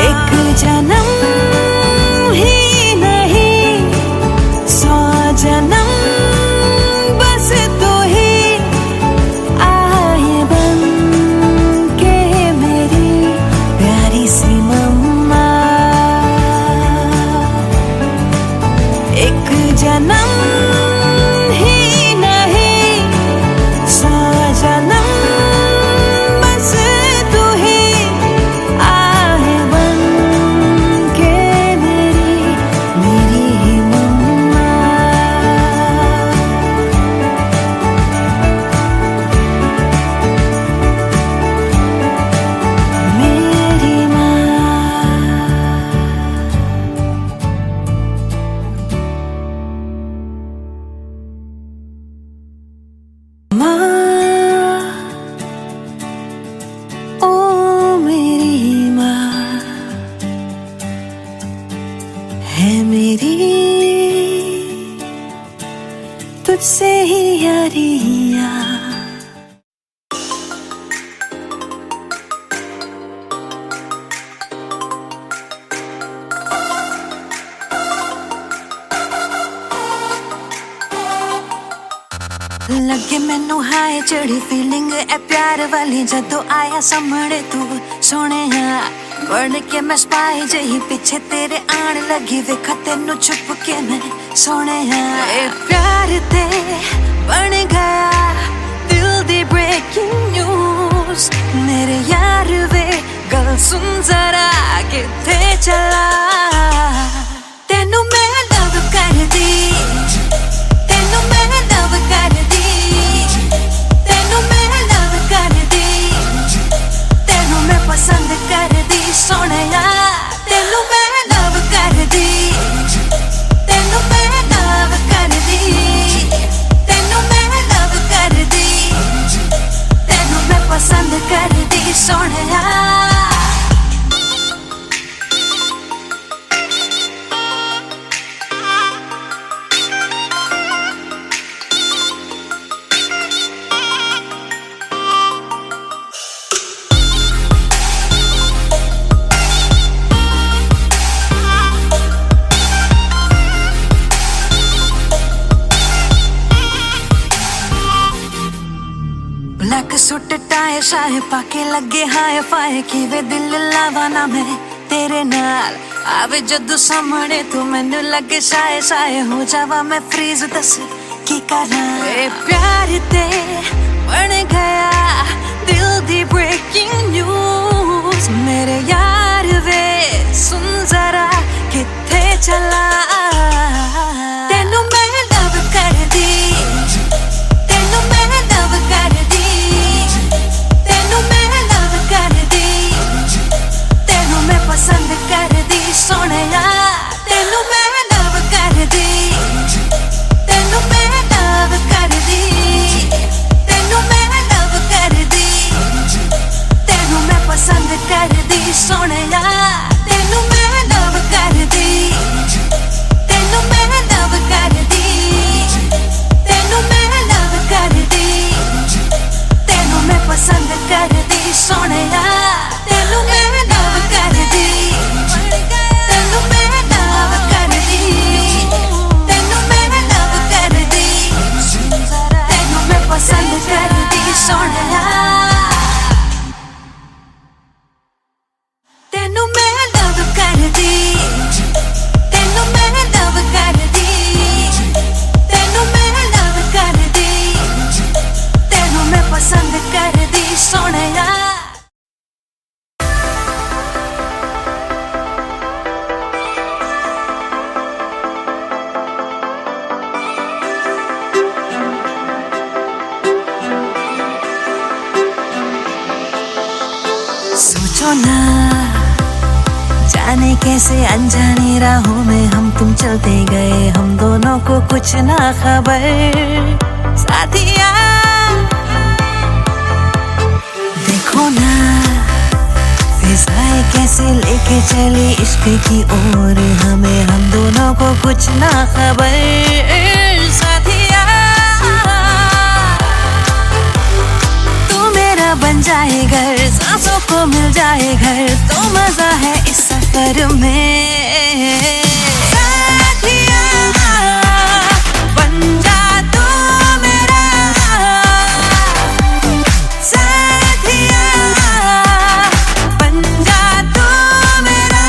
एक जन्म ही नहीं 100 जन्म बस तू ही आए बन के मेरी प्यारी सी मम्मा। एक जन्म ही नहीं, 100 जन्म बस तू ही आहे बन के मेरी ही मम्मा। मेरी माँ। माँ, ओ मेरी माँ है मेरी, तुझसे ही यारियाँ। लगे मैनू हाय चढ़ी फीलिंग ए प्यार वाली जदों आया सामने तू सोने बन के मैं स्पाई जही पीछे तेरे आन लगी वेखा तेनू छुप के मैं सोने ए प्यार ते बन गया दिल दी ब्रेकिंग न्यूज। मेरे यार वे गल सुन जरा किथे चला, तेनू मैं लव कर दी, तेनू मैं लव कर दी, तेनू मैं लव कर दी, तेनू मैं पसंद कर दी सोनिया, तेनू मैं लव कर दी, तेनू मैं लव कर दी, तेनू मैं लव कर दी, तेनू मैं पसंद कर दी सोनिया। ब्लैक सूट टाई शाए पाके लगे हाय फाय किवे दिल लावा ना मैं तेरे नाल आवे जदों सामने तू मैनू लगे शाए शाए हो जावा मैं फ्रीज। दस की करा ए प्यार ते बन गया दिल दी ब्रेकिंग न्यूज। मेरे यार वे सुन जरा किथे चला, तेनू मैं लव कर दी, तेनू मैं लव कर दी, तेनू मैं लव कर दी, तेनू मैं पसंद कर दी सोनिया, तेनू मैं लव कर दी, तेनू मैं लव कर दी, तेनू मैं लव कर दी, तेनू मैं पसंद कर दी सोनिया, तेनू मैं लव कर दी, तेनू मैं लव कर दी, तेनू मैं लव कर दी, तेनू मैं पसंद कर दी सोनिया, तेनू मैं लव कर दी, तेनू मैं लव कर दी, तेनू मैं लव कर दी, तेनू मैं पसंद कर दी सोनिया, तेनू मैं लव कर दी, तेनू मैं लव कर दी, तेनू मैं लव कर दी, तेनू मैं पसंद कर दी सोनिया। सोचो ना जाने कैसे अनजाने राहों में हम तुम चलते गए, हम दोनों को कुछ ना खबर साथिया। देखो ना फिजाएं कैसे लेके चले इश्क की ओर हमें, हम दोनों को कुछ ना खबर साथिया। तू मेरा बन जाए घर, सांसों को मिल जाए घर, तो मजा है इस सफर में। साथिया बन जा तू मेरा, साथिया बन जा तू मेरा।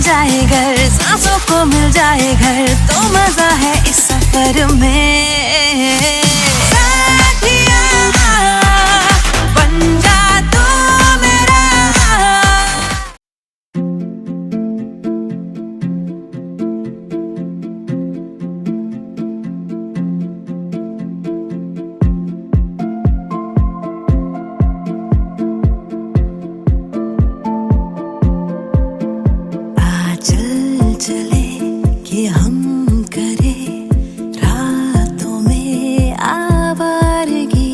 जाए घर, सांसों को मिल जाए घर, तो मजा है इस सफर में। साथिया बन जा तू मेरा। चल चले कि हम करे रातों में आवारगी,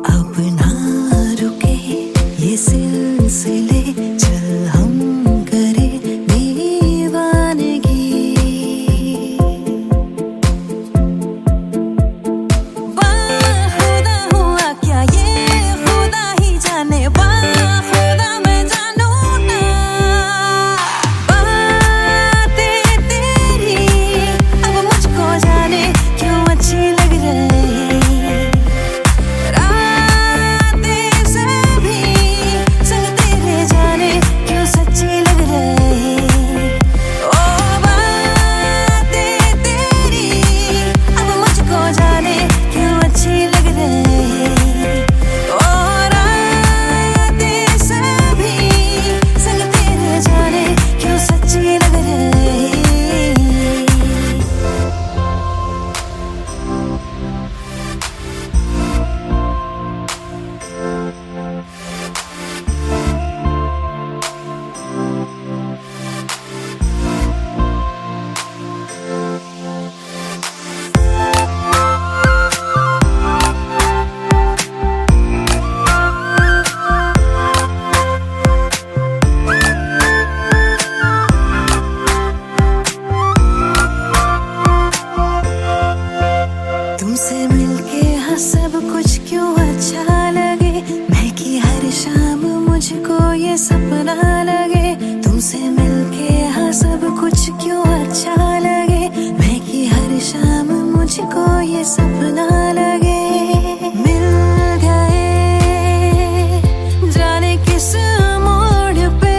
अब ना रुके ये सिलसिले, चल हम करे दीवानगी। बाखुदा हुआ क्या ये खुदा ही जाने, तुमसे मिलके हाँ सब कुछ क्यों अच्छा लगे, महकी हर शाम मुझको ये सपना लगे। तुमसे मिलके हाँ सब कुछ क्यों अच्छा लगे, महकी हर शाम मुझको ये सपना लगे। मिल गए जाने किस मोड़ पे,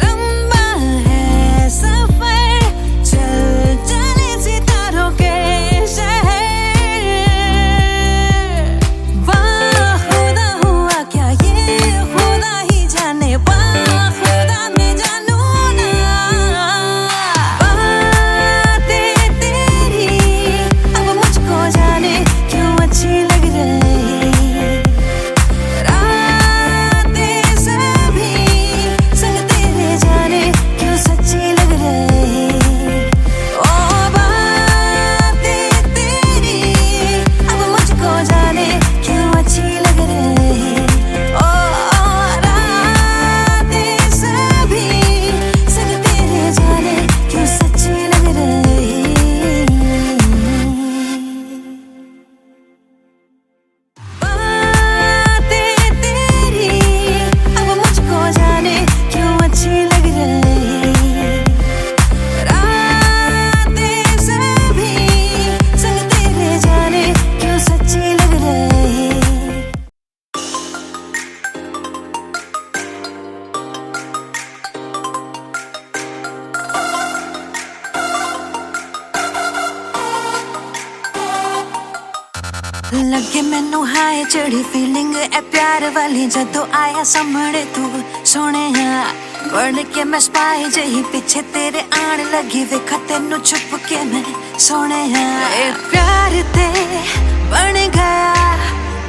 लंबा है सफर, चल चले सितारों के लगे मैनू हाय चढ़ी फीलिंग ए प्यार वाली, जदों आया सामने तू सोने बन के मैं स्पाई जही पीछे तेरे आन लगी, वेखा तेनू छुप के मैं सोने ए प्यार ते बन गया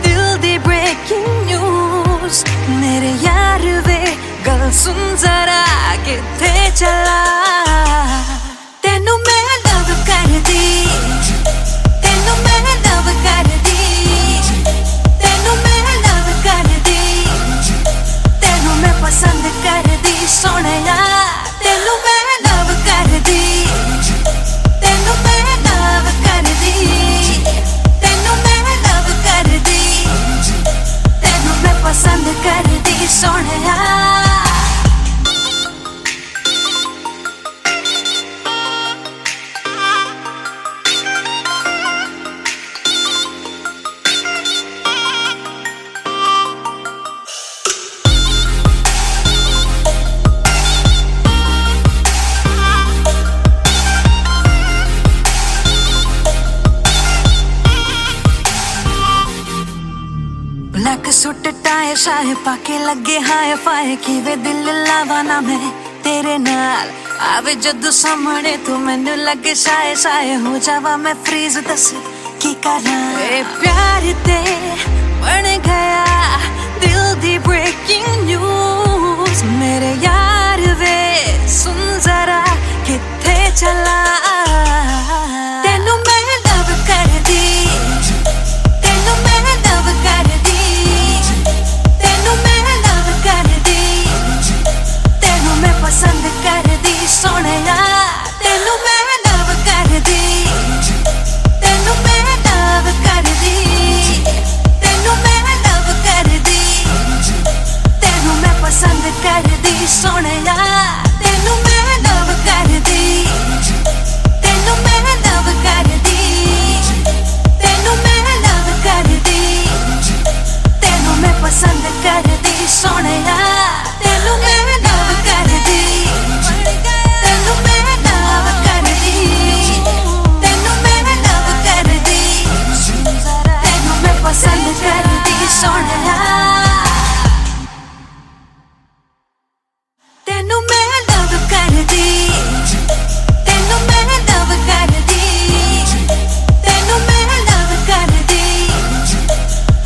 दिल दी ब्रेकिंग न्यूज। मेरे यार वे गल सुन जरा किथे चला, तेनू मैं लव कर दी, तेनू मैं लव कर दी, तेनू मैं लव कर दी, तेनू मैं पसंद कर दी सोहणिया, तेनू मैं लव कर दी, तेनू मैं लव कर दी, तेनू मैं लव कर दी, तेनू मैं पसंद कर दी सोहणिया। शाहे पाके लगे हाय फाय कि वे दिल लावाना मैं तेरे नाल आवे जदू सामने तू मैनू लगे शाये शाये हो जावा मैं फ्रीज दस की करा ए प्यार ते बन गया दिल दी ब्रेकिंग न्यूज मेरे यार वे सुन जरा किथे चला तेनू मैं लव कर दी तेनू मैं लव कर दी तेनू मैं लव कर दी तेनू मैं पसंद कर दी सोहणिया तेनू मैं लव कर दी तेनू मैं लव कर दी तेनू मैं लव कर दी तेनू मैं पसंद कर दी सोहणिया तेनू मैं लव कर दी तेनू मैं लव कर दी तेनू मैं लव कर दी तेनू मैं पसंद कर दी सोहणिया तेनू मैं लव कर दी तेनू मैं लव कर दी तेनू मैं लव कर दी तेनू मैं पसंद कर दी सोहणिया तेनू मैं लव कर दी तेनू मैं लव कर दी तेनू मैं लव कर दी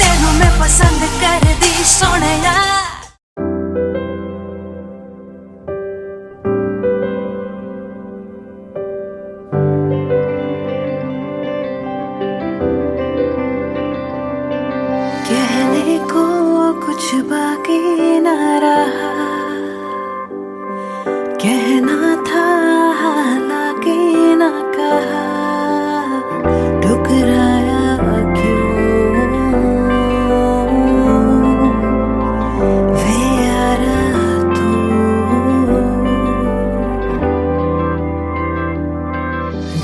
तेनू मैं पसंद कर दी सोहणिया कहने को कुछ बाकी ना रहा कहना था हालांकि ना कहा ठुकराया क्यों वे यारा तू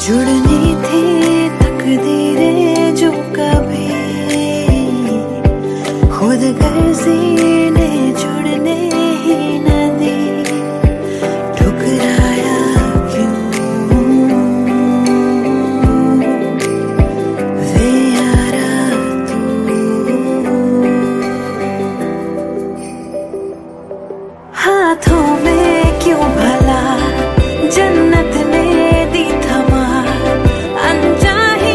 जुड़नी थी तकदीरें जो कभी खुद गर्जी ने जुड़ने ही न दी ठुकराया क्यों वे यारा तू हाथों में क्यों भला जन्नत ने दी थमा अनचाही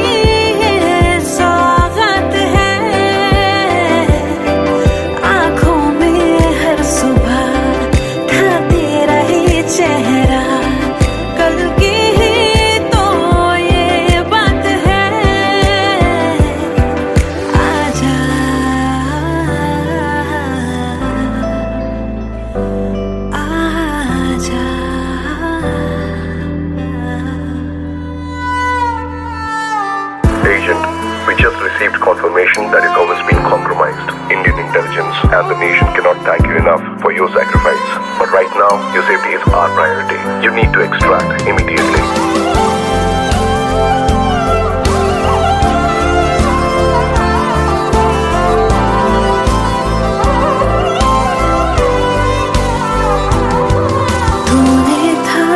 सौगात है आँखों में हर सुबह ढाते रहे चेहरा कल की ही तो ये बात है आजा आजा Agent, we just received confirmation that your home has been compromised. Indian intelligence and the nation cannot thank you enough for your sacrifice. But right now, your safety is our priority. You need to extract immediately. तूने था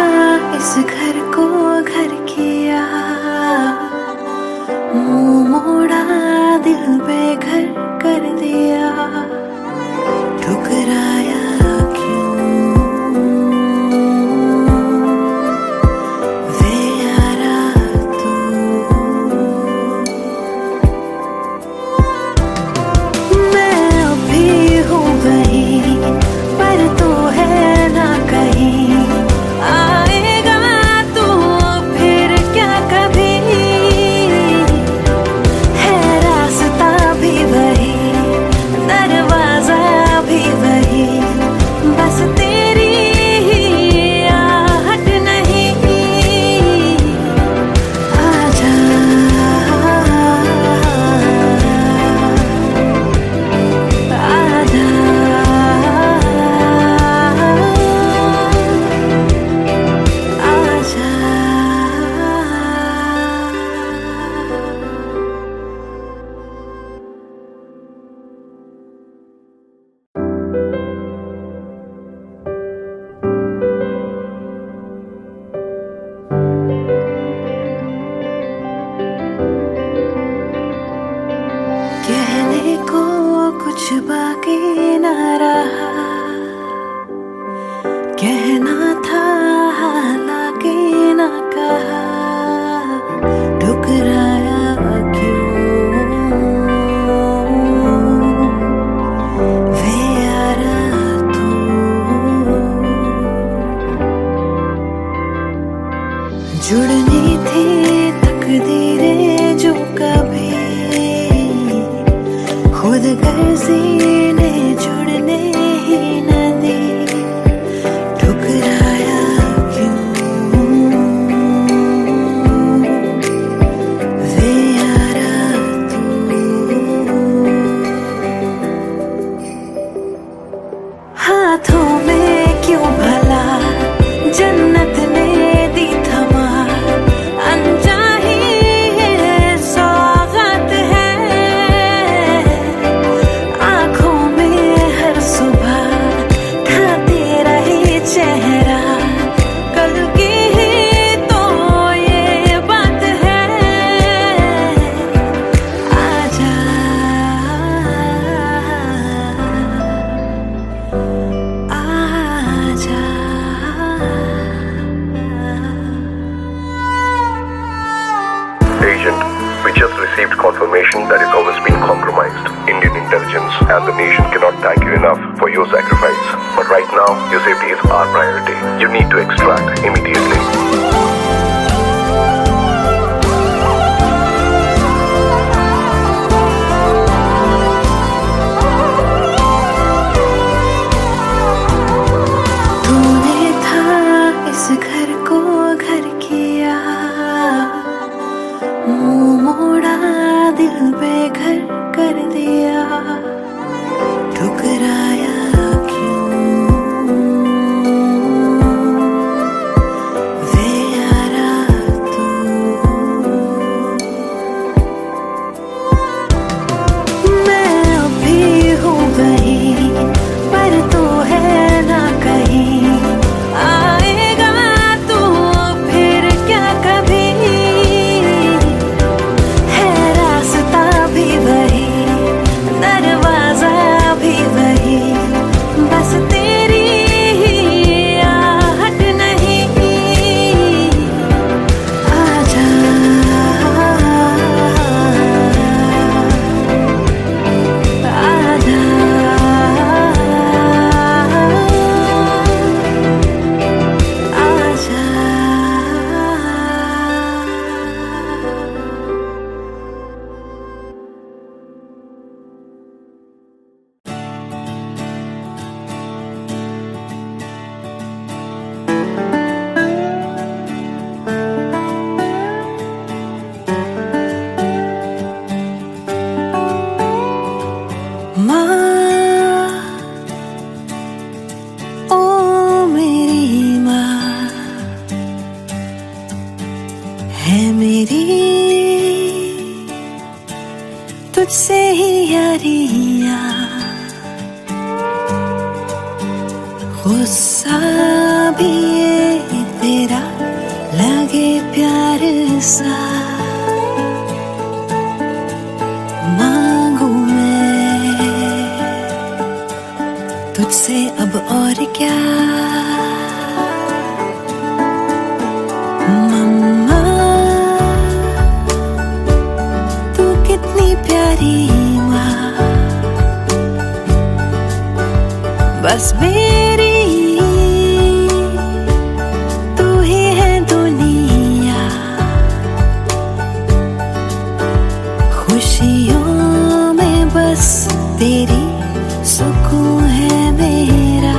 इस घर को घर किया मुंह मोड़ा दिल बेघर कर दिया ठुकराया क्यों वे ना कहा, ठुकराया क्यों वे यारा तू। जुड़नी थी तकदीरें जो कभी खुद गर्जी ने जुड़ने ही न दी, ठुकराया क्यों वे यारा तू। हाथों में क्यों भला जन्नत ने दी थमा, अनचाही ये सौगात है। आँखों में हर सुबह ढाते रहे चेहरा, कल की ही तो ये बात है। आजा आजा Agent, we just received confirmation that it's always been compromised. Indian intelligence and the nation cannot thank you enough for your sacrifice. But right now, your safety is our priority. You need to extract immediately. तूने था इस घर को घर किया, मुंह मोड़ा दिल बेघर कर दिया, ठुकराया क्यों वे यारा तू। मैं अभी हूँ कहीं पर तू है ना कहीं, आएगा तू फिर क्या कभी। है रास्ता भी वही, दरवाजा भी वही, बस तेरी ही आहट नहीं। आजा आजा आजा। माँ ओ मेरी माँ है मेरी, तुझसे ही यारियाँ। गुस्सा भी ये तेरा लगे प्यार सा, मांगू मैं तुझसे अब और क्या। मम्मा तू कितनी प्यारी माँ, बस मेरी तू ही है दुनिया। खुशियों में बस तेरी सुकून है मेरा।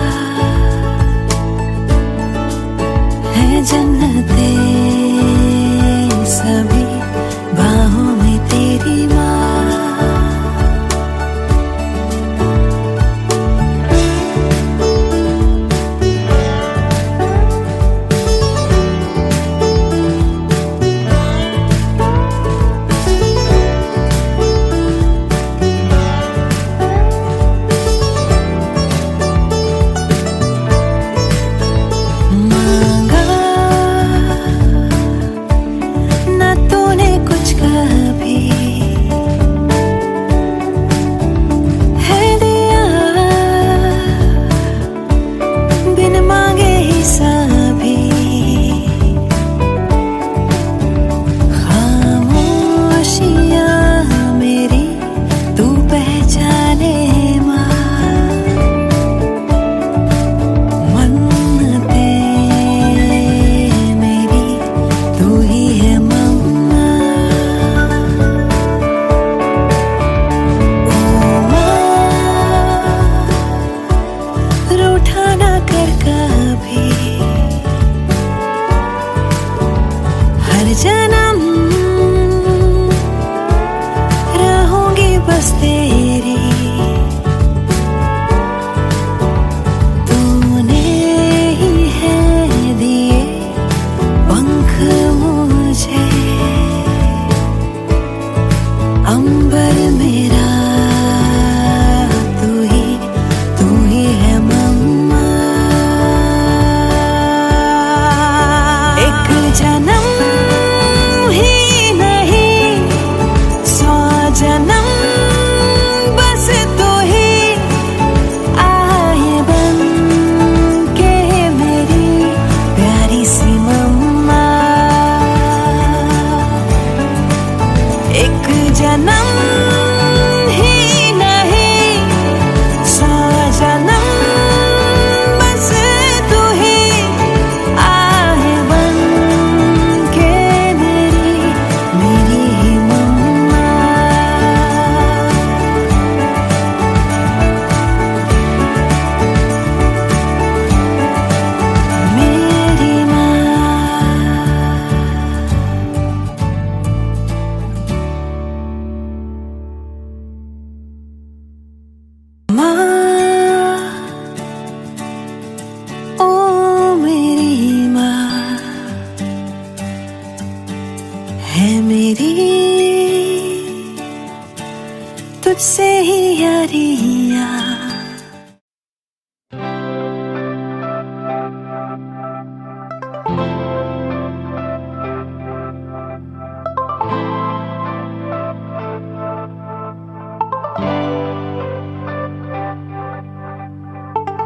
तुझसे ही यारियां।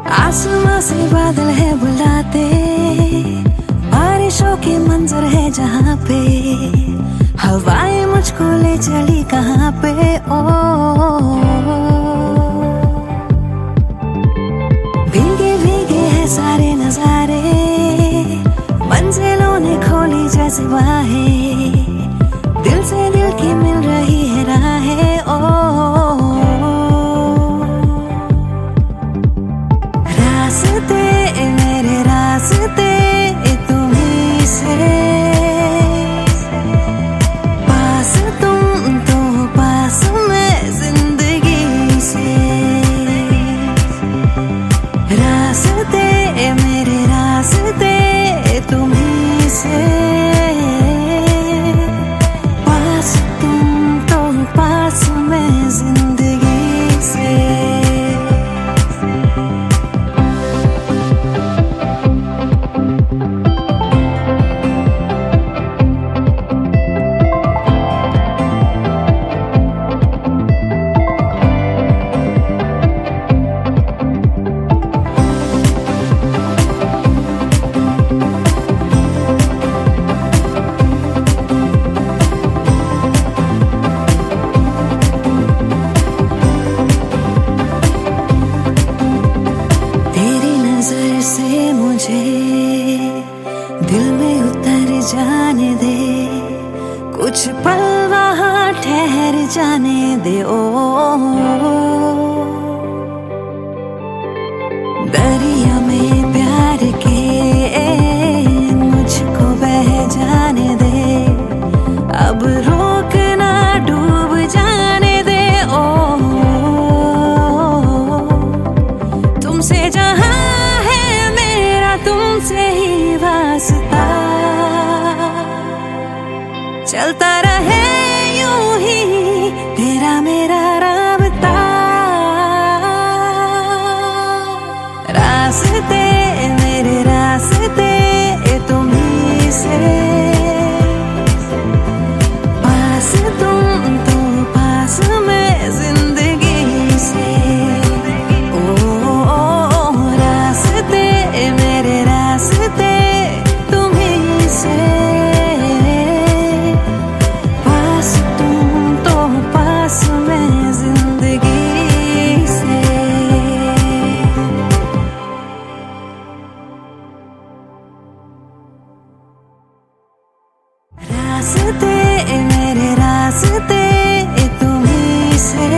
आसमां से बादल है बुलाते, बारिशों के मंजर है जहाँ पे, हवाएं मुझको ले चली कहाँ पे। ओ भीगे भीगे है सारे नजारे, मंजिलों ने खोली जैसे बाहें, दिल से दिल की मिल रही है राहें। ओ रास्ते मेरे रास्ते तुम्हीं से, पास तुम तो पास मैं जिंदगी से। रास्ते मेरे रास्ते तुम्हीं से, पास तुम तो पास मैं जिंदगी से। से मुझे दिल में उतर जाने दे, कुछ पल वहाँ ठहर जाने दे। ओ दरिया में प्यार के मुझको बह जाने दे, अब रोक ना डूब जाने दे। ओ तुमसे जहाँ तुमसे ही वास्ता, चलता रहे यूं ही तेरा मेरा राबता। रास्ते मेरे रास्ते तुम्हीं से, पास तुम तो पास मैं जिंदगी से। रास्ते तुम्हीं से, पास तुम तो पास मैं जिंदगी से। रास्ते मेरे रास्ते तुम्हीं से,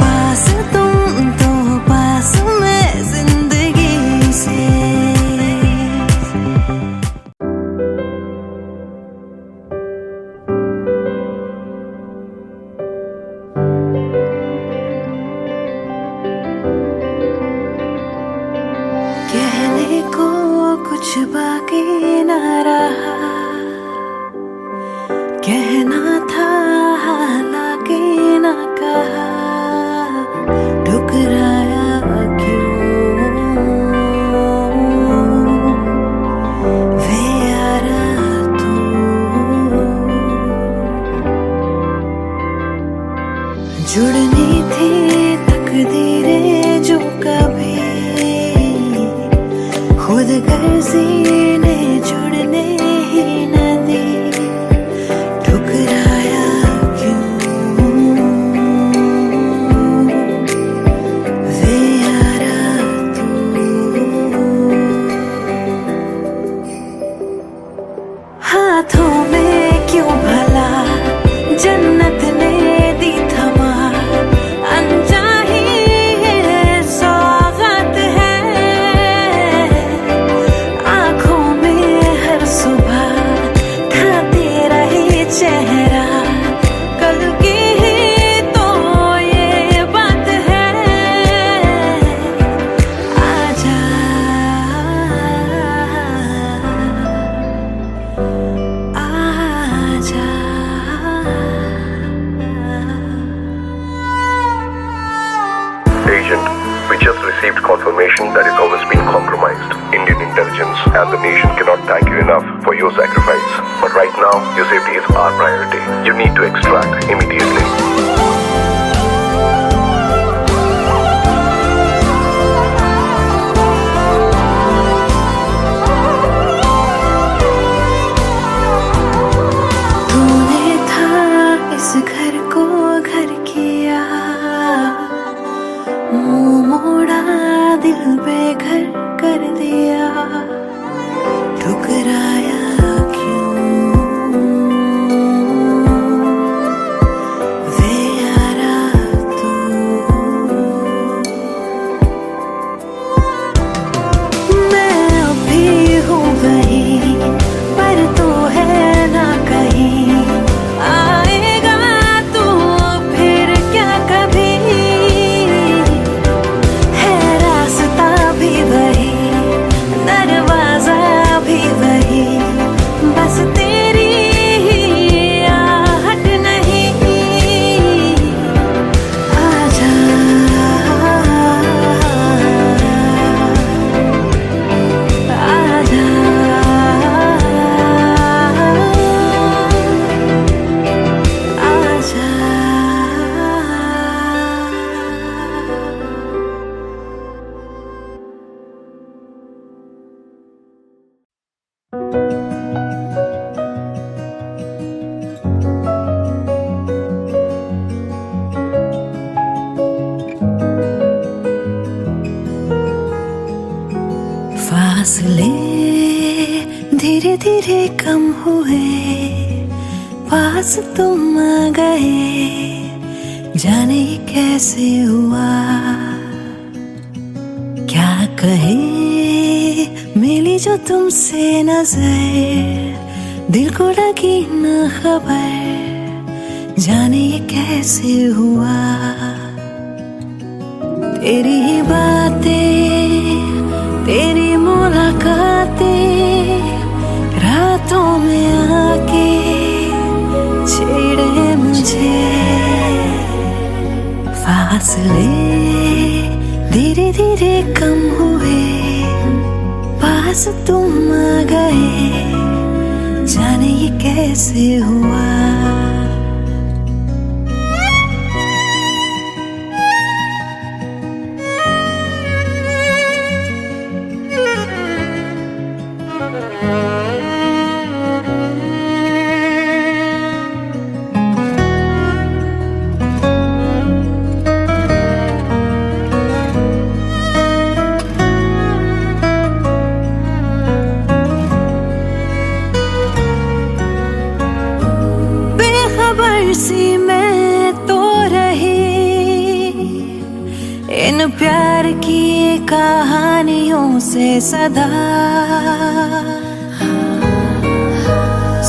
पास तुम तो पास मैं जिंदगी से। कहने को कुछ बाकी न रहा, कहना था हालांकि न कहा, ठुकराया क्यों वे यारा तू। जुड़नी थी तकदीरें जो कभी, खुद गर्जी ने जुड़ने ही न दी, ठुकराया क्यों वे यारा तू। हाथों में क्यों भला जन्नत ने दी थमा, अनचाही सौगात है आँखों में received confirmation that it's always been compromised. Indian intelligence and the nation cannot thank you enough for your sacrifice. But right now, your safety is our priority. You need to extract immediately. घर को घर किया, मुंह मोड़ा, दिल बेघर कर दिया, ठुकराया क्यों वे यारा तू। मैं अभी हूँ वही, पर तो है ना कहीं। फासले धीरे धीरे कम हुए, पास तुम आ गए, जाने ये कैसे हुआ। क्या कहे मिली जो तुमसे नजर, दिल को लगी न खबर, जाने ये कैसे हुआ। तेरी ही बातें, तेरी मुलाकातें, रातों में आके छेड़े मुझे। फासले धीरे धीरे कम हुए, पास तुम आ गए, जाने ये कैसे हुआ। सी मैं तो रही इन प्यार की कहानियों से सदा,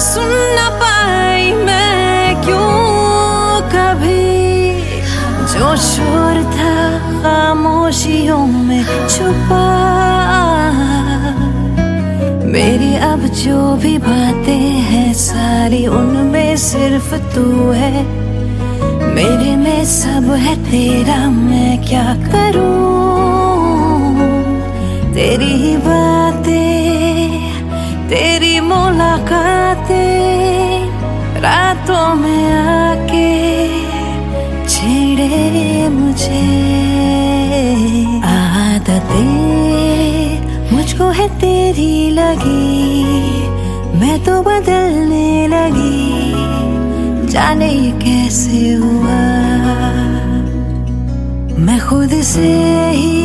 सुन न पाई मैं क्यों कभी, जो शोर था खामोशियों में छुपा। मेरी अब जो भी बातें हैं सारी, उनमें सिर्फ तू है, मेरे में सब है तेरा, मैं क्या करूं। तेरी ही बातें, तेरी मुलाकातें, रातों में आके छेड़े मुझे। आदतें मुझको है तेरी लगी, मैं तो बदलने लगी, जाने ये कैसे हुआ। मैं खुद से ही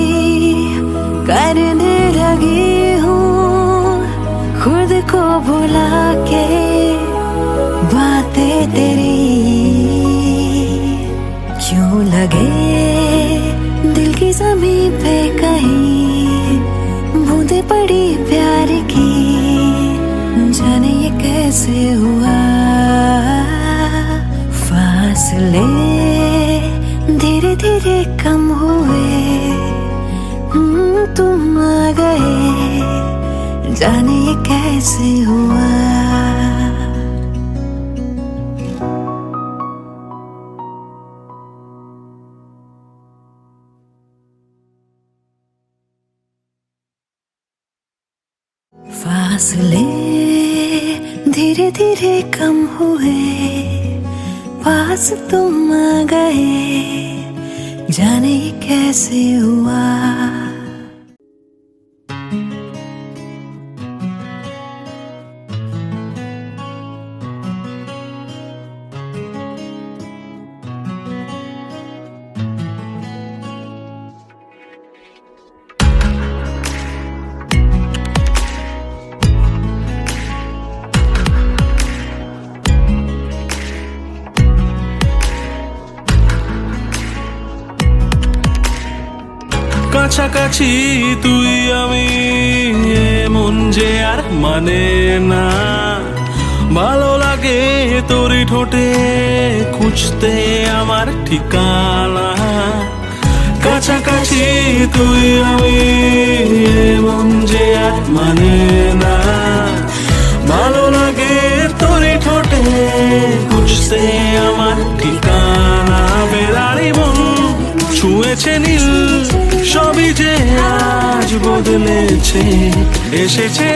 करने लगी हूँ, खुद को भुला के बातें तेरी। क्यों लगे दिल की ज़मीं पे कहीं बूंदे पड़ी प्यार की, जाने ये कैसे हुआ। फासले धीरे धीरे कम हुए, तुम आ गए, जाने ये कैसे हुआ। फासले धीरे धीरे कम हुए, पास तुम आ गए, जाने ये कैसे हुआ। কাছাকাছি তুই আমি এমন যে আর মানে না, ভালো লাগে তোরই ঠোঁটে খুঁজতে আমার ঠিকানা। কাছাকাছি তুই আমি এমন যে আর মানে না, ভালো লাগে তোরই ঠোঁটে খুঁজতে আমার ঠিকানা। বেড়ারি মন ছুঁয়েছে নীল, সবই যে আজ বদলেছে, এসেছে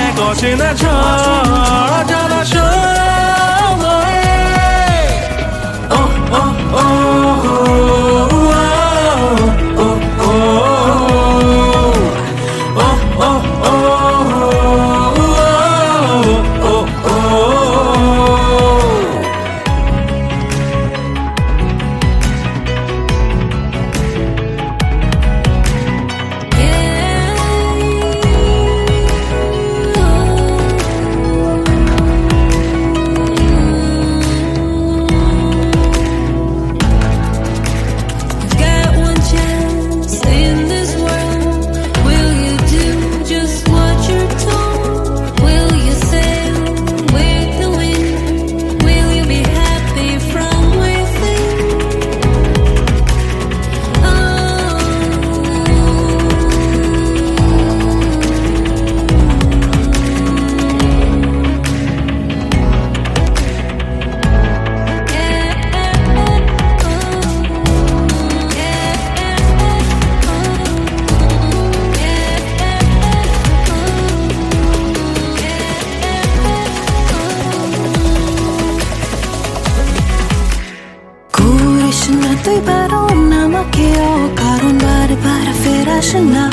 এক অচেনা ঝড় জানা সময়ে। ও ও ও ও ও ও ও তুই বারণ আমাকেও, কারণ বারবার ফেরাস না।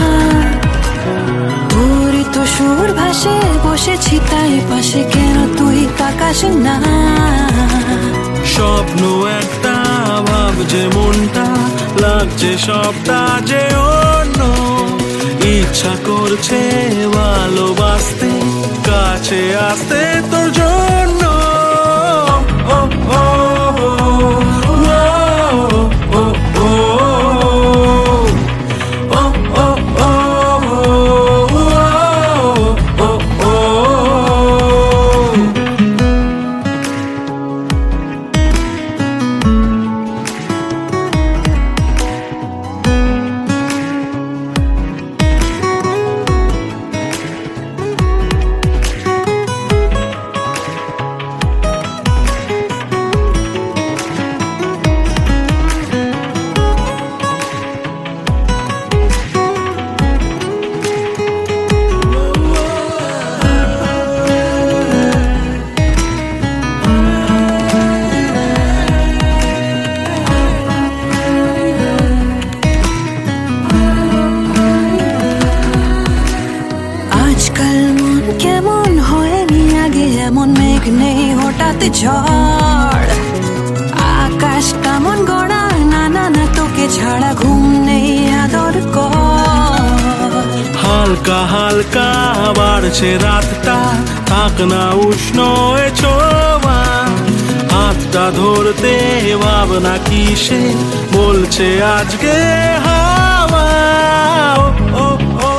তোরই তো সুর ভাসে, বসেছি তাই পাশে, কেন তুই তাকাস না। স্বপ্ন একটা ভাবছে মনটা, লাগছে সবটা যে অন্য, ইচ্ছা করছে ভালোবাসতে, কাছে আসতে তোর জন্য। ও ও নেই হঠাৎ ঝড়, আকাশ কেমন গড়া, না না না তোকে ছাড়া ঘুম নেই আদর কর। হালকা হালকা বাড়ছে রাতটা, থাক না উষ্ণ এ ছোঁয়া, হাতটা ধরতে ভাবনা কিসে বলছে আজকে হাওয়া। ও ও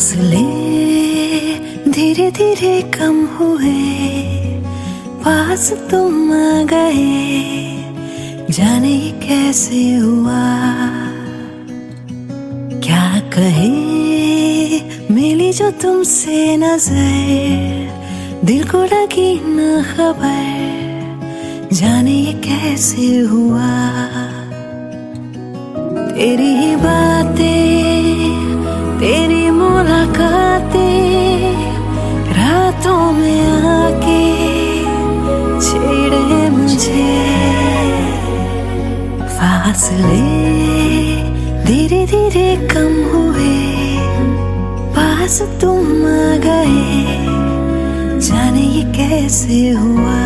फासले धीरे धीरे कम हुए, पास तुम आ गए, जाने ये कैसे हुआ। क्या कहे मिली जो तुमसे नजर, दिल को लगी न खबर, जाने ये कैसे हुआ। तेरी ही बातें, तेरी मुलाकातें, रातों में आके छेड़े मुझे। फासले धीरे धीरे कम हुए, पास तुम आ गए, जाने ये कैसे हुआ।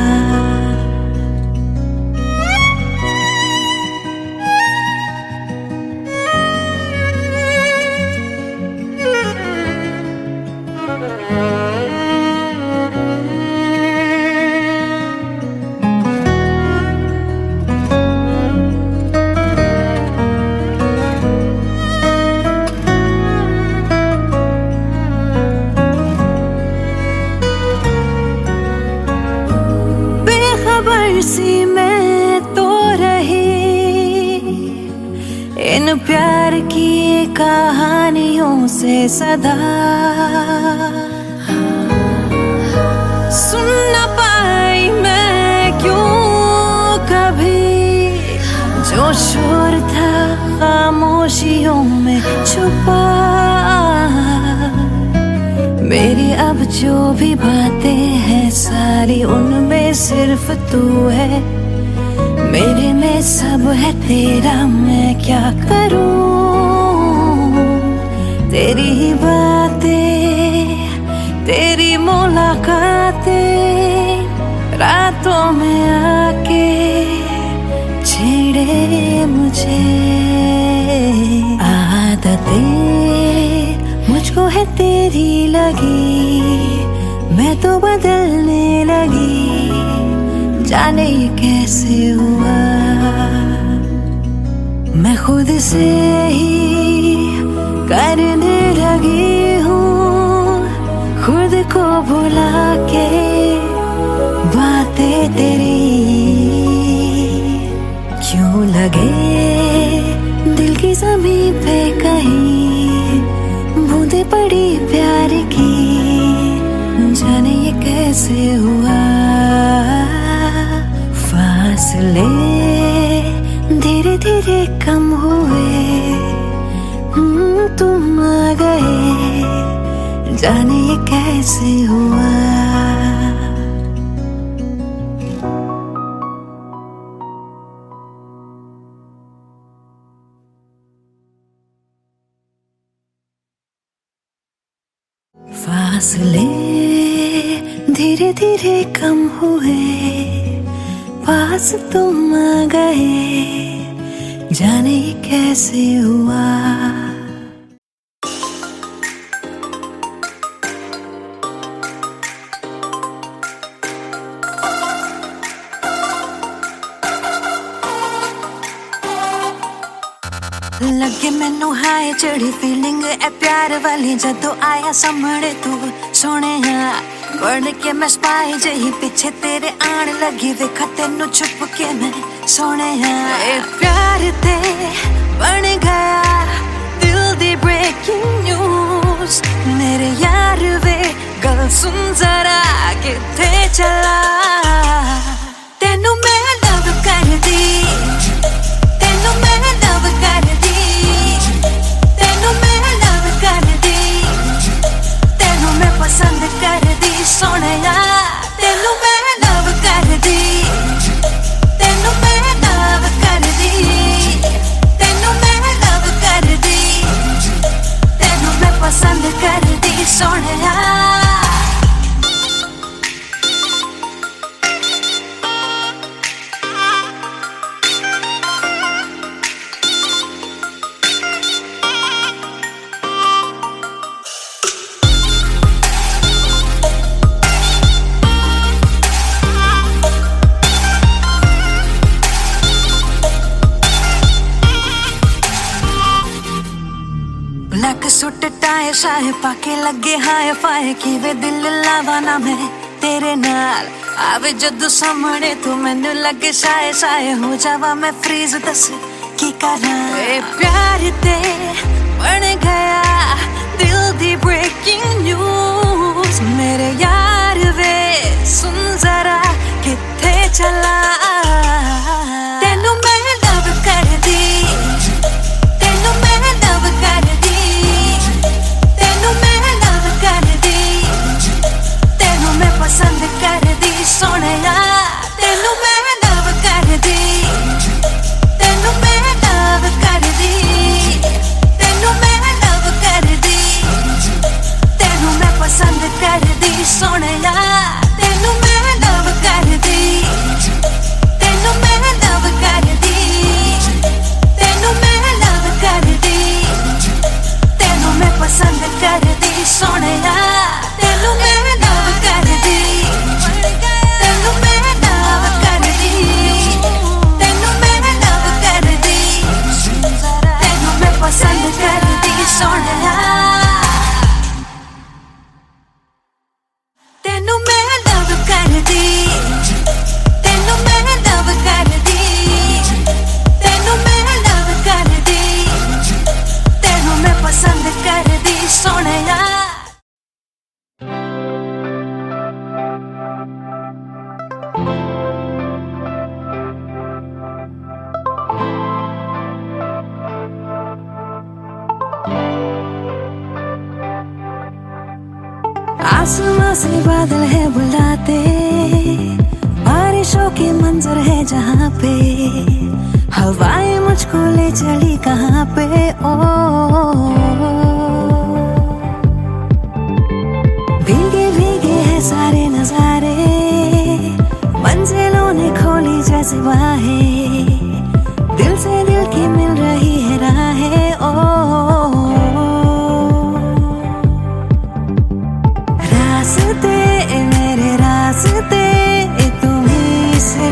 सी मैं तो रही इन प्यार की कहानियों से सदा, सुन न पाई मैं क्यों कभी, जो शोर था खामोशियों में छुपा। मेरी अब जो भी बातें हैं सारी, उनमें सिर्फ तू है, मेरे में सब है तेरा, मैं क्या करूं। तेरी ही बातें, तेरी मुलाकातें, रातों में आके छेड़े मुझे। आदतें मुझको है तेरी लगी, मैं तो बदलने लगी, जाने ये कैसे हुआ। मैं खुद से ही करने लगी हूँ, खुद को भुला के बातें तेरी। क्यों लगे दिल की ज़मीं पे कहीं बूंदे पड़ी प्यार की, जाने ये कैसे हुआ। फासले धीरे धीरे कम हुए, तुम आ गए, जाने ये कैसे हुआ। फासले धीरे धीरे कम हुए, पास तुम आ गए, जाने ये कैसे हुआ। लगे मैनू हाय चढ़ी फीलिंग ए प्यार वाली, जदों आया सामने तू सोने, बढ़ के मैं स्पाई जही पीछे तेरे आन लगी, देखा तेनू छुप के मैं सोने। ए प्यार ते बन गया दिल दी ब्रेकिंग न्यूज, मेरे यार वे गल सुन जरा किथे चला। तेनू मैं लव कर दी, तेनू मैं लव कर दी, तेनू मैं लव कर दी, तेनू मैं पसंद कर दी सोनिया। तेनू मैं लव कर दी, तेनू मैं लव कर दी, तेनू मैं लव कर दी, तेनू मैं पसंद कर दी सोनिया। शाये शाये पाके लगे हाय फाय कि वे दिल लावाना मैं तेरे नाल आवे जदू सामने तू मैनू लगे शाये शाये हो जावा मैं फ्रीज दस की करा प्यार ते बन गया दिल दी ब्रेकिंग न्यूज मेरे यार वे सुन जरा किथे चला तेनू मैं लव कर दी तेनू मैं लव कर दी तेनू मैं लव कर दी तेनू मैं पसंद कर दी सोहणिया तेनू मैं लव कर दी तेनू मैं लव कर दी तेनू मैं लव कर दी तेनू मैं पसंद कर दी सोहणिया तेनू मैं लव कर दी तेनू मैं लव कर दी तेनू मैं लव कर दी तेनू मैं पसंद कर दी सोहणिया तेनू मैं लव कर दी तेनू मैं लव कर दी तेनू मैं लव कर दी तेनू मैं पसंद कर दी सोहणिया तेनू मैं लव कर दी तेनू मैं लव कर दी तेनू मैं लव कर दी तेनू मैं पसंद कर दी सोहणिया आसमां से बादल है बुलाते बारिशों के मंजर है जहाँ पे हवाएं मुझको ले चली कहाँ पे ओ भीगे भीगे है सारे नजारे मंजिलों ने खोली जैसे बाहें दिल से दिल की मिल रही है राहें ओ रास्ते मेरे रास्ते तुम्हीं से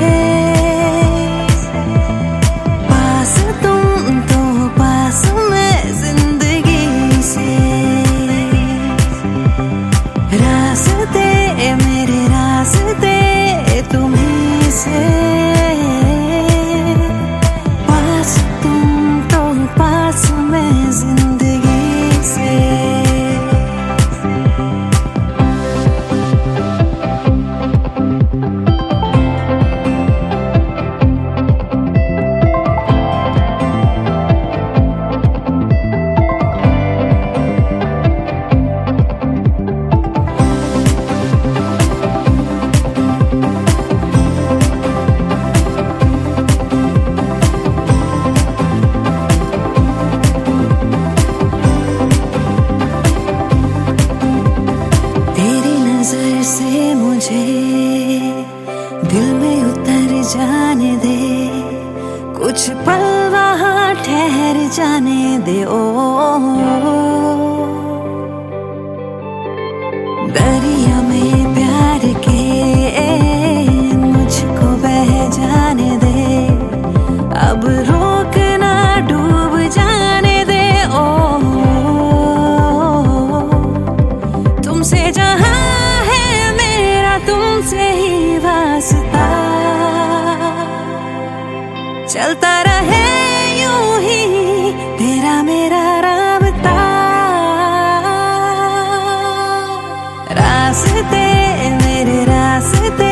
पास तुम तो पास मैं जिंदगी से रास्ते मेरे रास्ते तुम्हीं से पास तुम तो पास मैं जिंदगी से से मुझे दिल में उतर जाने दे कुछ पल वहाँ ठहर जाने दे ओ दरिया में प्यार के मुझको बह जाने दे अब रोक ना डूब जाने दे ओ तुमसे जहाँ तुमसे ही वास्ता चलता रहे यूं ही तेरा मेरा राबता रास्ते मेरे रास्ते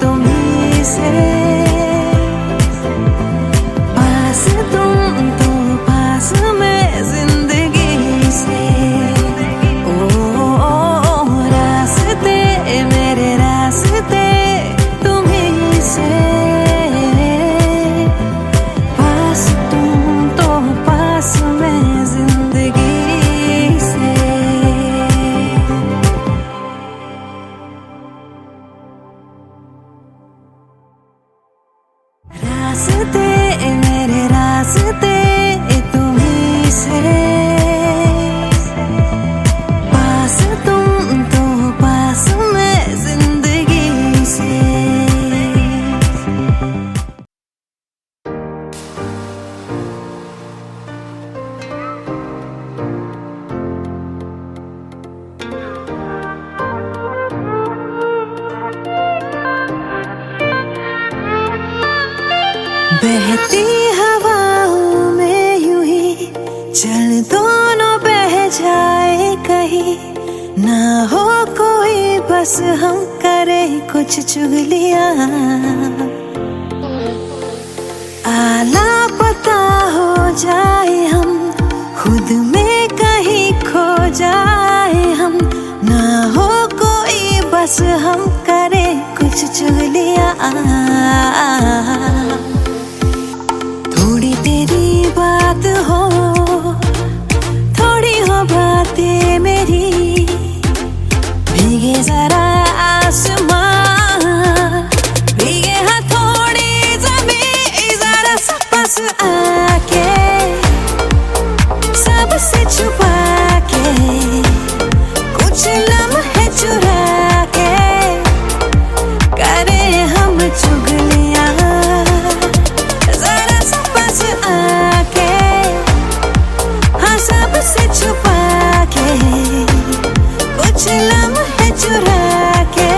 तुम्हीं से पास तुम तो पास मैं जिंदगी से रास्ते तुम्हीं से पास तुम तो पास मैं जिंदगी से रास्ते मेरे रास्ते तुम्हीं से पास तुम तो पास मैं जिंदगी से बहती हवाओं में यूं ही चल दोनों बह जाए कहीं, ना हो कोई बस हम करे कुछ चुगलियां, आला पता हो जाए हम खुद में कहीं खो जाए हम, ना हो कोई बस हम करे कुछ चुगलियां। थोड़ी तेरी बात हो, थोड़ी हो बातें मेरी, भीगे जरा आसमां, भीगे हाँ थोड़ी ज़मीं, जरा सा पास आके सबसे छुपा के कुछ लम्हे चुरा के करे हम चुगलियां, जरा सा पास आके हाँ सबसे छुपा के कुछ लम्हे चुरा के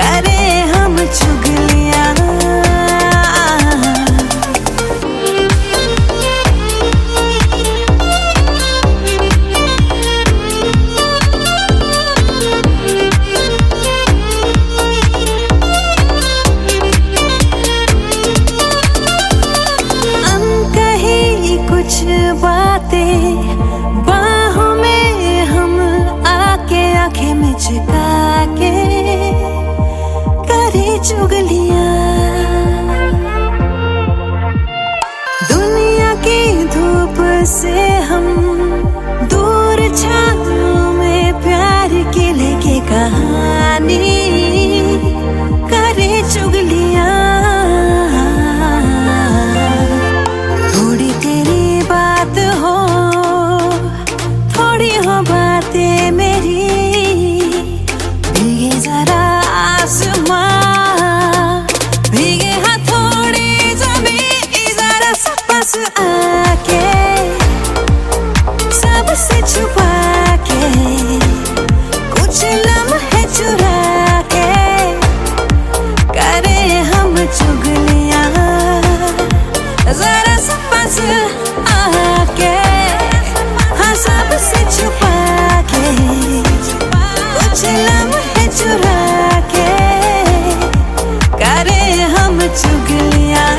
करे हम चुगलियां। बातें बाहों में हम आके आंखें में चिपका के करे चुगलियां, दुनिया की धूप से हम दूर छाँव में प्यार की लेके कहानी करे चुगलियां। थोड़ी तेरी बात हो, थोड़ी हो बातें मेरी, भीगे जरा आसमां, भीगे हाँ थोड़ी ज़मीं, जरा सा पास आके सबसे छुपा के कुछ लम्हे चुरा के करे हम चुगलियां, जरा सा पास आके हाँ सबसे छुपा के कुछ लम्हे चुरा के करे हम चुगलियां।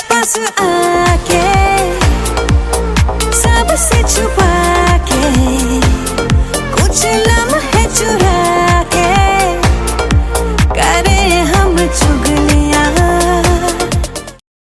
पास